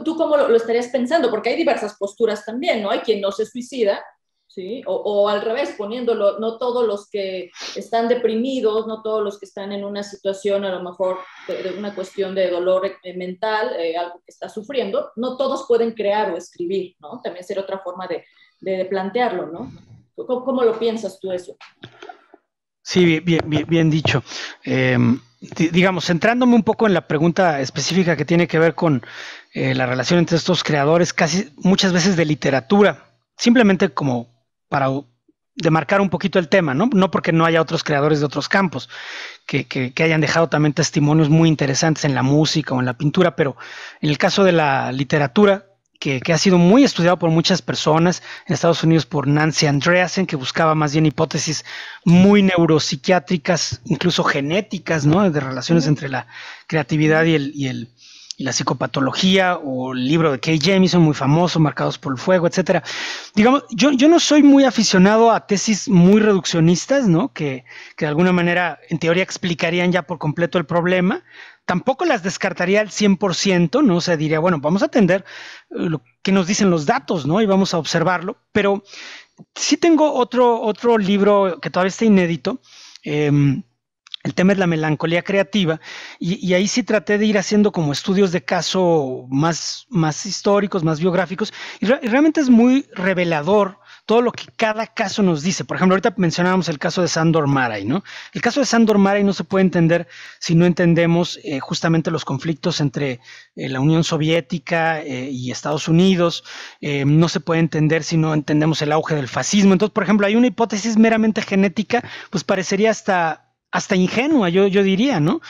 ¿Tú cómo lo estarías pensando? Porque hay diversas posturas también, ¿no? Hay quien no se suicida, ¿sí? O al revés, poniéndolo, no todos los que están deprimidos, no todos los que están en una situación a lo mejor de una cuestión de dolor mental, algo que está sufriendo, no todos pueden crear o escribir, ¿no? También sería otra forma de plantearlo, ¿no? ¿Cómo lo piensas tú eso? Sí, bien dicho. Digamos, centrándome un poco en la pregunta específica que tiene que ver con la relación entre estos creadores, casi muchas veces de literatura, simplemente como para demarcar un poquito el tema, ¿no? No porque no haya otros creadores de otros campos que hayan dejado también testimonios muy interesantes en la música o en la pintura, pero en el caso de la literatura, que ha sido muy estudiado por muchas personas, en Estados Unidos por Nancy Andreasen, que buscaba más bien hipótesis muy neuropsiquiátricas, incluso genéticas, ¿no? De relaciones entre la creatividad y la psicopatología, o el libro de Kay Jamison, muy famoso, Marcados por el Fuego, etcétera. Digamos, yo no soy muy aficionado a tesis muy reduccionistas, ¿no? Que de alguna manera, en teoría, explicarían ya por completo el problema. Tampoco las descartaría al 100%, ¿no? O sea, diría, bueno, vamos a atender lo que nos dicen los datos, ¿no? Y vamos a observarlo. Pero sí tengo otro libro que todavía está inédito. El tema es la melancolía creativa, y ahí sí traté de ir haciendo como estudios de caso más históricos, más biográficos, y realmente es muy revelador todo lo que cada caso nos dice. Por ejemplo, ahorita mencionábamos el caso de Sándor Márai, ¿no? El caso de Sándor Márai no se puede entender si no entendemos justamente los conflictos entre la Unión Soviética y Estados Unidos. No se puede entender si no entendemos el auge del fascismo. Entonces, por ejemplo, hay una hipótesis meramente genética, pues parecería hasta ingenua, yo diría, ¿no?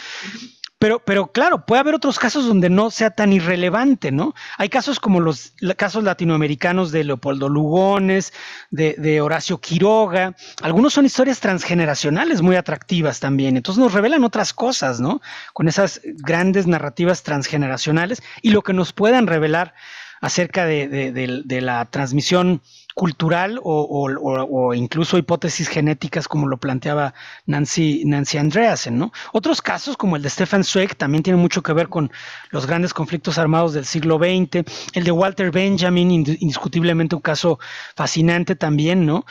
Pero claro, puede haber otros casos donde no sea tan irrelevante, ¿no? Hay casos como los casos latinoamericanos de Leopoldo Lugones, de Horacio Quiroga. Algunos son historias transgeneracionales muy atractivas también. Entonces nos revelan otras cosas, ¿no? Con esas grandes narrativas transgeneracionales, y lo que nos puedan revelar acerca de la transmisión cultural o incluso hipótesis genéticas, como lo planteaba Nancy Andreasen, ¿no? Otros casos, como el de Stefan Zweig, también tienen mucho que ver con los grandes conflictos armados del siglo XX. El de Walter Benjamin, indiscutiblemente un caso fascinante también, ¿no?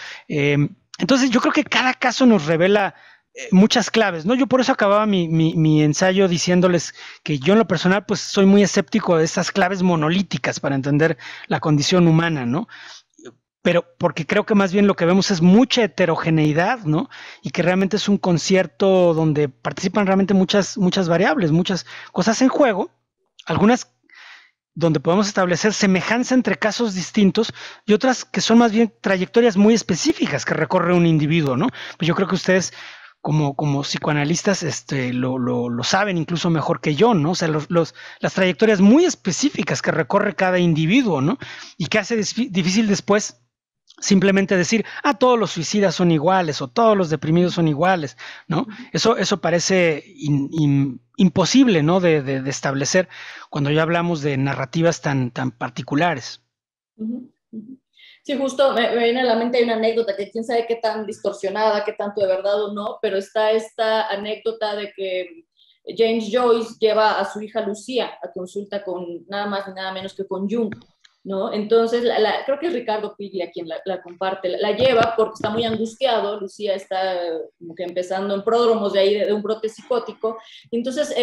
Entonces yo creo que cada caso nos revela muchas claves, ¿no? Yo por eso acababa mi ensayo diciéndoles que yo en lo personal pues soy muy escéptico de estas claves monolíticas para entender la condición humana, ¿no? Pero porque creo que más bien lo que vemos es mucha heterogeneidad, ¿no? Y que realmente es un concierto donde participan realmente muchas variables, muchas cosas en juego, algunas donde podemos establecer semejanza entre casos distintos y otras que son más bien trayectorias muy específicas que recorre un individuo, ¿no? Pues yo creo que ustedes como psicoanalistas lo saben incluso mejor que yo, ¿no? O sea, las trayectorias muy específicas que recorre cada individuo, ¿no? Y que hace difícil después simplemente decir, todos los suicidas son iguales o todos los deprimidos son iguales, ¿no? Eso parece imposible, ¿no? De establecer cuando ya hablamos de narrativas tan particulares. Sí, justo me viene a la mente, hay una anécdota que quién sabe qué tan distorsionada, qué tanto de verdad o no, pero está esta anécdota de que James Joyce lleva a su hija Lucía a consulta con nada más ni nada menos que con Jung, ¿no? Entonces, creo que es Ricardo Piglia quien la comparte, la lleva porque está muy angustiado, Lucía está como que empezando en pródromos de ahí de un brote psicótico, entonces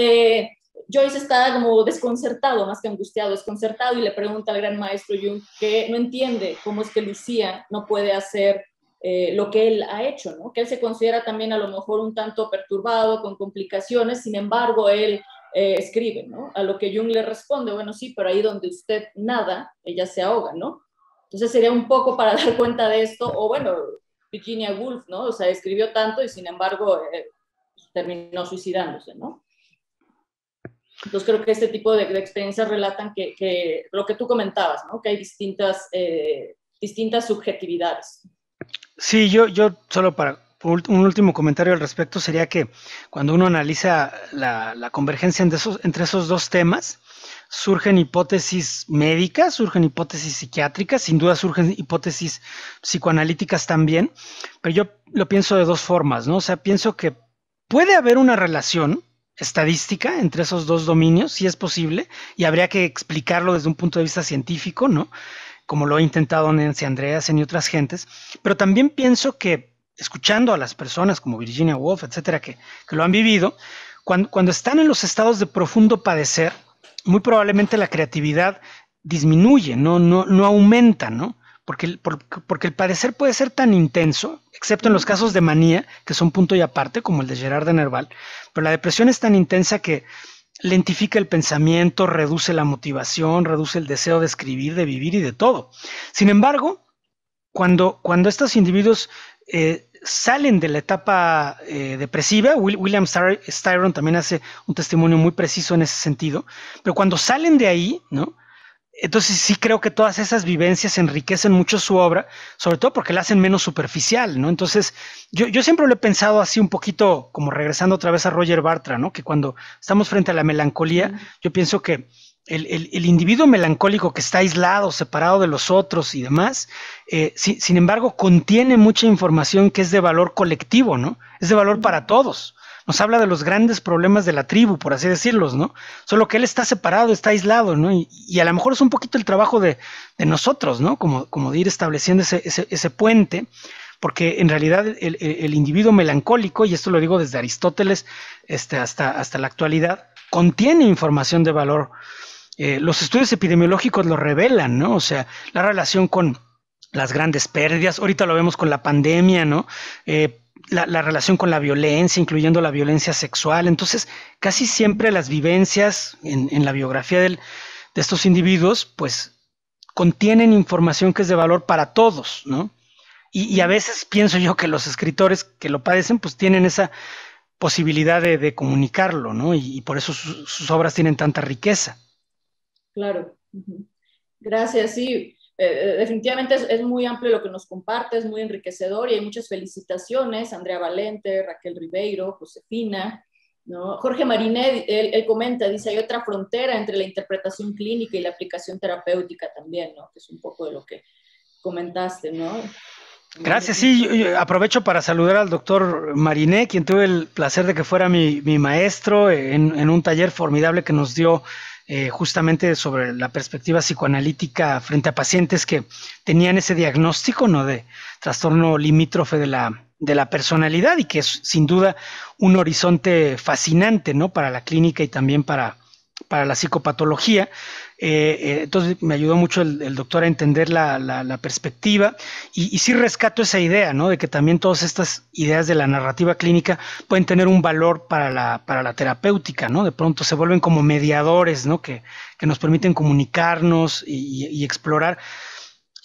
Joyce está como desconcertado, más que angustiado, desconcertado, y le pregunta al gran maestro Jung que no entiende cómo es que Lucía no puede hacer lo que él ha hecho, ¿no? Que él se considera también a lo mejor un tanto perturbado, con complicaciones, sin embargo, él escribe, ¿no? A lo que Jung le responde, bueno, sí, pero ahí donde usted nada, ella se ahoga, ¿no? Entonces sería un poco para dar cuenta de esto, o bueno, Virginia Woolf, ¿no? O sea, escribió tanto y sin embargo terminó suicidándose, ¿no? Entonces creo que este tipo de experiencias relatan que lo que tú comentabas, ¿no? Que hay distintas subjetividades. Sí, yo solo para un último comentario al respecto sería que cuando uno analiza la convergencia entre esos dos temas, surgen hipótesis médicas, surgen hipótesis psiquiátricas, sin duda surgen hipótesis psicoanalíticas también, pero yo lo pienso de dos formas, ¿no? O sea, pienso que puede haber una relación estadística entre esos dos dominios, si es posible, y habría que explicarlo desde un punto de vista científico, ¿no? Como lo ha intentado Nancy Andreasen y otras gentes, pero también pienso que escuchando a las personas como Virginia Woolf, etcétera, que lo han vivido, cuando están en los estados de profundo padecer, muy probablemente la creatividad disminuye, no aumenta, ¿no? Porque el padecer puede ser tan intenso, excepto en los casos de manía, que son punto y aparte, como el de Gerard de Nerval, pero la depresión es tan intensa que lentifica el pensamiento, reduce la motivación, reduce el deseo de escribir, de vivir y de todo. Sin embargo, cuando estos individuos salen de la etapa depresiva, William Styron también hace un testimonio muy preciso en ese sentido, pero cuando salen de ahí, ¿no? Entonces sí creo que todas esas vivencias enriquecen mucho su obra, sobre todo porque la hacen menos superficial, ¿no? Entonces yo siempre lo he pensado así un poquito, como regresando otra vez a Roger Bartra, ¿no? Que cuando estamos frente a la melancolía, yo pienso que el individuo melancólico que está aislado, separado de los otros y demás, sin embargo, contiene mucha información que es de valor colectivo, ¿no? Es de valor para todos. Nos habla de los grandes problemas de la tribu, por así decirlos, ¿no? Solo que él está separado, está aislado, ¿no? Y a lo mejor es un poquito el trabajo de nosotros, ¿no? Como de ir estableciendo ese puente, porque en realidad el individuo melancólico, y esto lo digo desde Aristóteles hasta la actualidad, contiene información de valor. Los estudios epidemiológicos lo revelan, ¿no? O sea, la relación con las grandes pérdidas, ahorita lo vemos con la pandemia, ¿no? La relación con la violencia, incluyendo la violencia sexual. Entonces, casi siempre las vivencias en la biografía de estos individuos, pues, contienen información que es de valor para todos, ¿no? Y a veces pienso yo que los escritores que lo padecen, pues, tienen esa posibilidad de comunicarlo, ¿no? Y por eso sus obras tienen tanta riqueza. Claro. Gracias, sí. Definitivamente es muy amplio lo que nos comparte, es muy enriquecedor y hay muchas felicitaciones. Andrea Valente, Raquel Ribeiro, Josefina, ¿no? Jorge Marinet, él comenta, dice, hay otra frontera entre la interpretación clínica y la aplicación terapéutica también, ¿no? Que es un poco de lo que comentaste, ¿no? Gracias, sí, yo aprovecho para saludar al doctor Mariné, quien tuve el placer de que fuera mi maestro en un taller formidable que nos dio justamente sobre la perspectiva psicoanalítica frente a pacientes que tenían ese diagnóstico, ¿no?, de trastorno limítrofe de la personalidad, y que es sin duda un horizonte fascinante, ¿no?, para la clínica y también para la psicopatología. Entonces me ayudó mucho el doctor a entender la perspectiva, y sí rescato esa idea, ¿no?, de que también todas estas ideas de la narrativa clínica pueden tener un valor para la terapéutica, ¿no? De pronto se vuelven como mediadores, ¿no?, que nos permiten comunicarnos y explorar.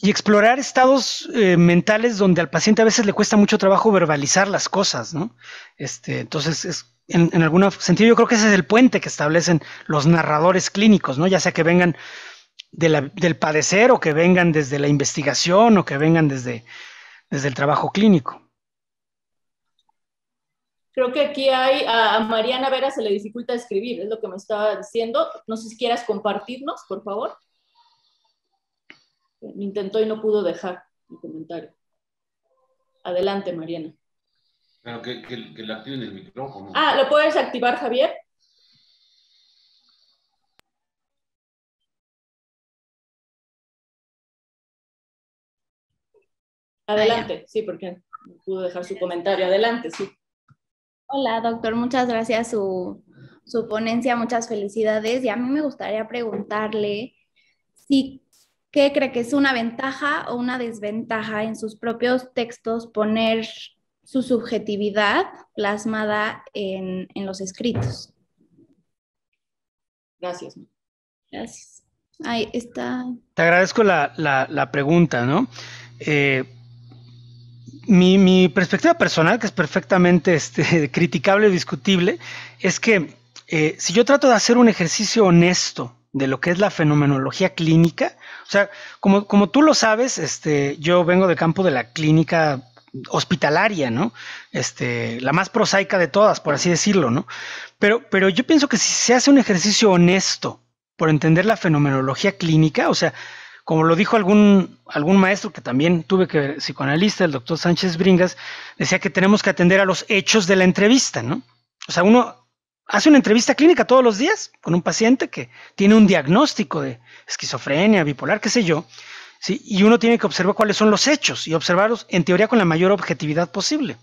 Y explorar estados mentales donde al paciente a veces le cuesta mucho trabajo verbalizar las cosas, ¿no? Entonces, en algún sentido, yo creo que ese es el puente que establecen los narradores clínicos, ¿no? Ya sea que vengan del padecer, o que vengan desde la investigación, o que vengan desde el trabajo clínico. Creo que aquí a Mariana Vera se le dificulta escribir, es lo que me estaba diciendo. No sé si quieras compartirnos, por favor. Me intentó y no pudo dejar un comentario. Adelante, Mariana. Pero que le activen el micrófono. ¿Lo puedes activar, Javier? Adelante, sí, porque no pudo dejar su comentario. Adelante, sí. Hola, doctor, muchas gracias su ponencia, muchas felicidades. Y a mí me gustaría preguntarle si ¿qué cree que es una ventaja o una desventaja en sus propios textos poner su subjetividad plasmada en los escritos? Gracias. Gracias. Ahí está. Te agradezco la pregunta, ¿no? Mi perspectiva personal, que es perfectamente criticable y discutible, es que si yo trato de hacer un ejercicio honesto de lo que es la fenomenología clínica, o sea, como tú lo sabes, yo vengo del campo de la clínica hospitalaria, ¿no? La más prosaica de todas, por así decirlo, ¿no? Pero yo pienso que si se hace un ejercicio honesto por entender la fenomenología clínica, o sea, como lo dijo algún maestro que también tuve que ver, psicoanalista, el doctor Sánchez Bringas, decía que tenemos que atender a los hechos de la entrevista, ¿no? O sea, uno hace una entrevista clínica todos los días con un paciente que tiene un diagnóstico de esquizofrenia, bipolar, qué sé yo, ¿sí? Y uno tiene que observar cuáles son los hechos y observarlos en teoría con la mayor objetividad posible.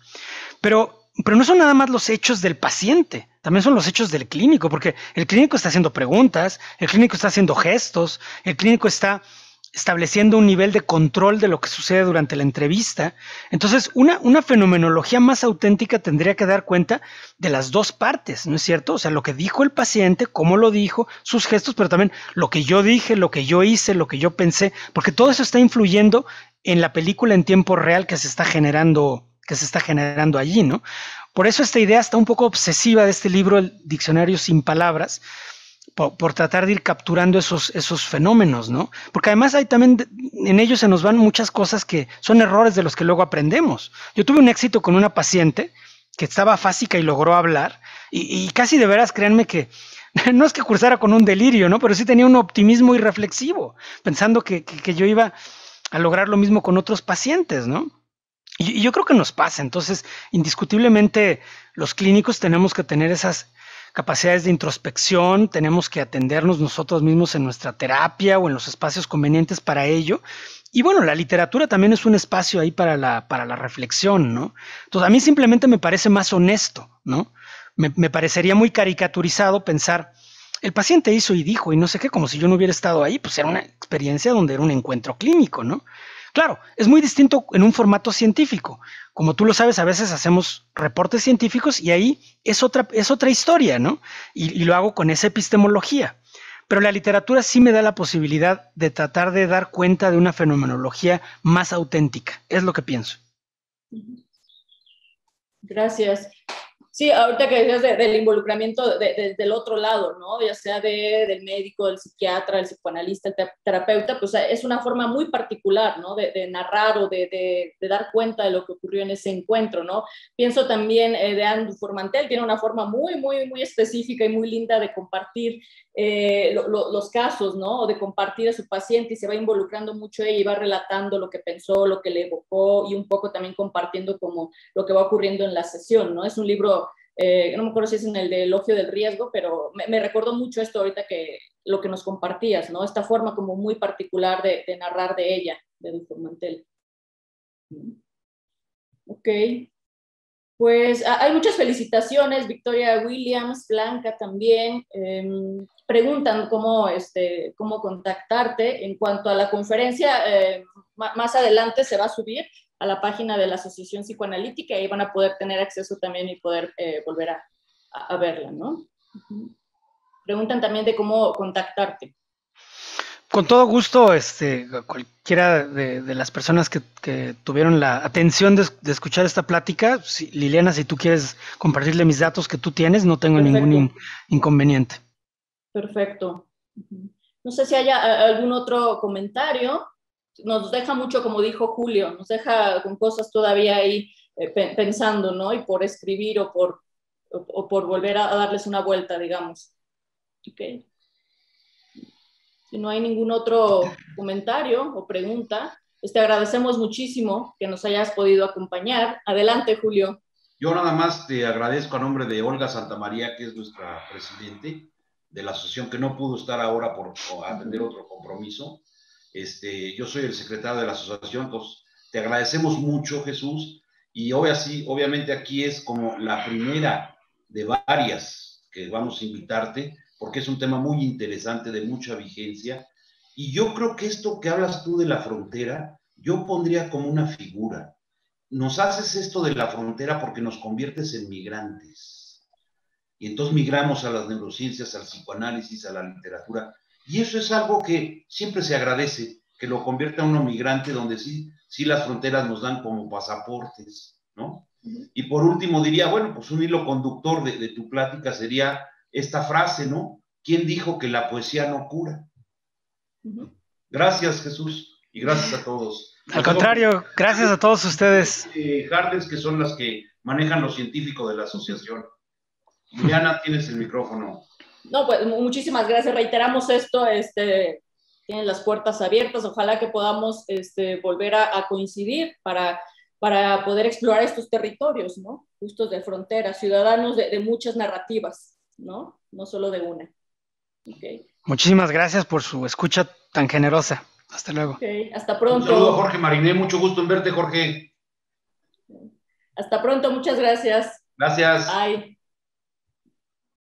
Pero no son nada más los hechos del paciente, también son los hechos del clínico, porque el clínico está haciendo preguntas, el clínico está haciendo gestos, el clínico está estableciendo un nivel de control de lo que sucede durante la entrevista. Entonces, una fenomenología más auténtica tendría que dar cuenta de las dos partes, ¿no es cierto? O sea, lo que dijo el paciente, cómo lo dijo, sus gestos, pero también lo que yo dije, lo que yo hice, lo que yo pensé, porque todo eso está influyendo en la película en tiempo real que se está generando allí, ¿no? Por eso esta idea está un poco obsesiva de este libro, El Diccionario sin Palabras, por tratar de ir capturando esos fenómenos, ¿no? Porque además hay también, en ellos se nos van muchas cosas que son errores de los que luego aprendemos. Yo tuve un éxito con una paciente que estaba afásica y logró hablar, y casi de veras, créanme que no es que cursara con un delirio, ¿no? Pero sí tenía un optimismo irreflexivo, pensando que yo iba a lograr lo mismo con otros pacientes, ¿no? Y yo creo que nos pasa. Entonces, indiscutiblemente, los clínicos tenemos que tener esas capacidades de introspección, tenemos que atendernos nosotros mismos en nuestra terapia o en los espacios convenientes para ello. Y bueno, la literatura también es un espacio ahí para la reflexión, ¿no? Entonces, a mí simplemente me parece más honesto, ¿no? Me parecería muy caricaturizado pensar, el paciente hizo y dijo y no sé qué, como si yo no hubiera estado ahí. Pues era una experiencia donde era un encuentro clínico, ¿no? Claro, es muy distinto en un formato científico. Como tú lo sabes, a veces hacemos reportes científicos y ahí es otra historia, ¿no? Y lo hago con esa epistemología. Pero la literatura sí me da la posibilidad de tratar de dar cuenta de una fenomenología más auténtica. Es lo que pienso. Gracias. Sí, ahorita que decías del involucramiento del otro lado, ¿no? Ya sea del médico, del psiquiatra, del psicoanalista, el terapeuta, pues es una forma muy particular, ¿no? De narrar o de dar cuenta de lo que ocurrió en ese encuentro, ¿no? Pienso también de Andrew Formantel, tiene una forma muy, muy, muy específica y muy linda de compartir los casos, ¿no? O de compartir a su paciente y se va involucrando mucho ella y va relatando lo que pensó, lo que le evocó y un poco también compartiendo como lo que va ocurriendo en la sesión, ¿no? Es un libro, no me acuerdo si es en el de Elogio del Riesgo, pero me recordó mucho esto ahorita que lo que nos compartías, ¿no? Esta forma como muy particular de narrar de ella, de Dulce Mantel. Ok. Pues hay muchas felicitaciones, Victoria Williams, Blanca también. Preguntan cómo contactarte. En cuanto a la conferencia, más adelante se va a subir a la página de la Asociación Psicoanalítica y ahí van a poder tener acceso también y poder volver a verla, ¿no? Preguntan también de cómo contactarte. Con todo gusto, cualquiera de las personas que tuvieron la atención de escuchar esta plática, Liliana, si tú quieres compartirle mis datos que tú tienes, no tengo Perfecto. ningún inconveniente. Perfecto. No sé si haya algún otro comentario. Nos deja mucho, como dijo Julio, nos deja con cosas todavía ahí pensando, ¿no? Y por escribir o por volver a darles una vuelta, digamos. Okay. Si no hay ningún otro comentario o pregunta, pues te agradecemos muchísimo que nos hayas podido acompañar. Adelante, Julio. Yo nada más te agradezco a nombre de Olga Santamaría, que es nuestra presidente de la asociación, que no pudo estar ahora por atender otro compromiso. Yo soy el secretario de la asociación, entonces te agradecemos mucho, Jesús, y obviamente aquí es como la primera de varias que vamos a invitarte, porque es un tema muy interesante, de mucha vigencia, y yo creo que esto que hablas tú de la frontera, yo pondría como una figura. Nos haces esto de la frontera porque nos conviertes en migrantes. Y entonces migramos a las neurociencias, al psicoanálisis, a la literatura. Y eso es algo que siempre se agradece, que lo convierta a uno migrante, donde sí las fronteras nos dan como pasaportes, ¿no? Y por último diría, bueno, pues un hilo conductor de tu plática sería esta frase, ¿no? ¿Quién dijo que la poesía no cura? Gracias, Jesús, y gracias a todos. Al contrario, gracias a todos ustedes. Hardes, que son las que manejan lo científico de la asociación. Liliana, tienes el micrófono. No, pues muchísimas gracias. Reiteramos esto, tienen las puertas abiertas. Ojalá que podamos volver a coincidir para poder explorar estos territorios, ¿no? Justos de frontera, ciudadanos de muchas narrativas, ¿no? No solo de una. Okay. Muchísimas gracias por su escucha tan generosa. Hasta luego. Okay. Hasta pronto. Un saludo a Jorge Mariné, mucho gusto en verte, Jorge. Hasta pronto, muchas gracias. Gracias. Bye.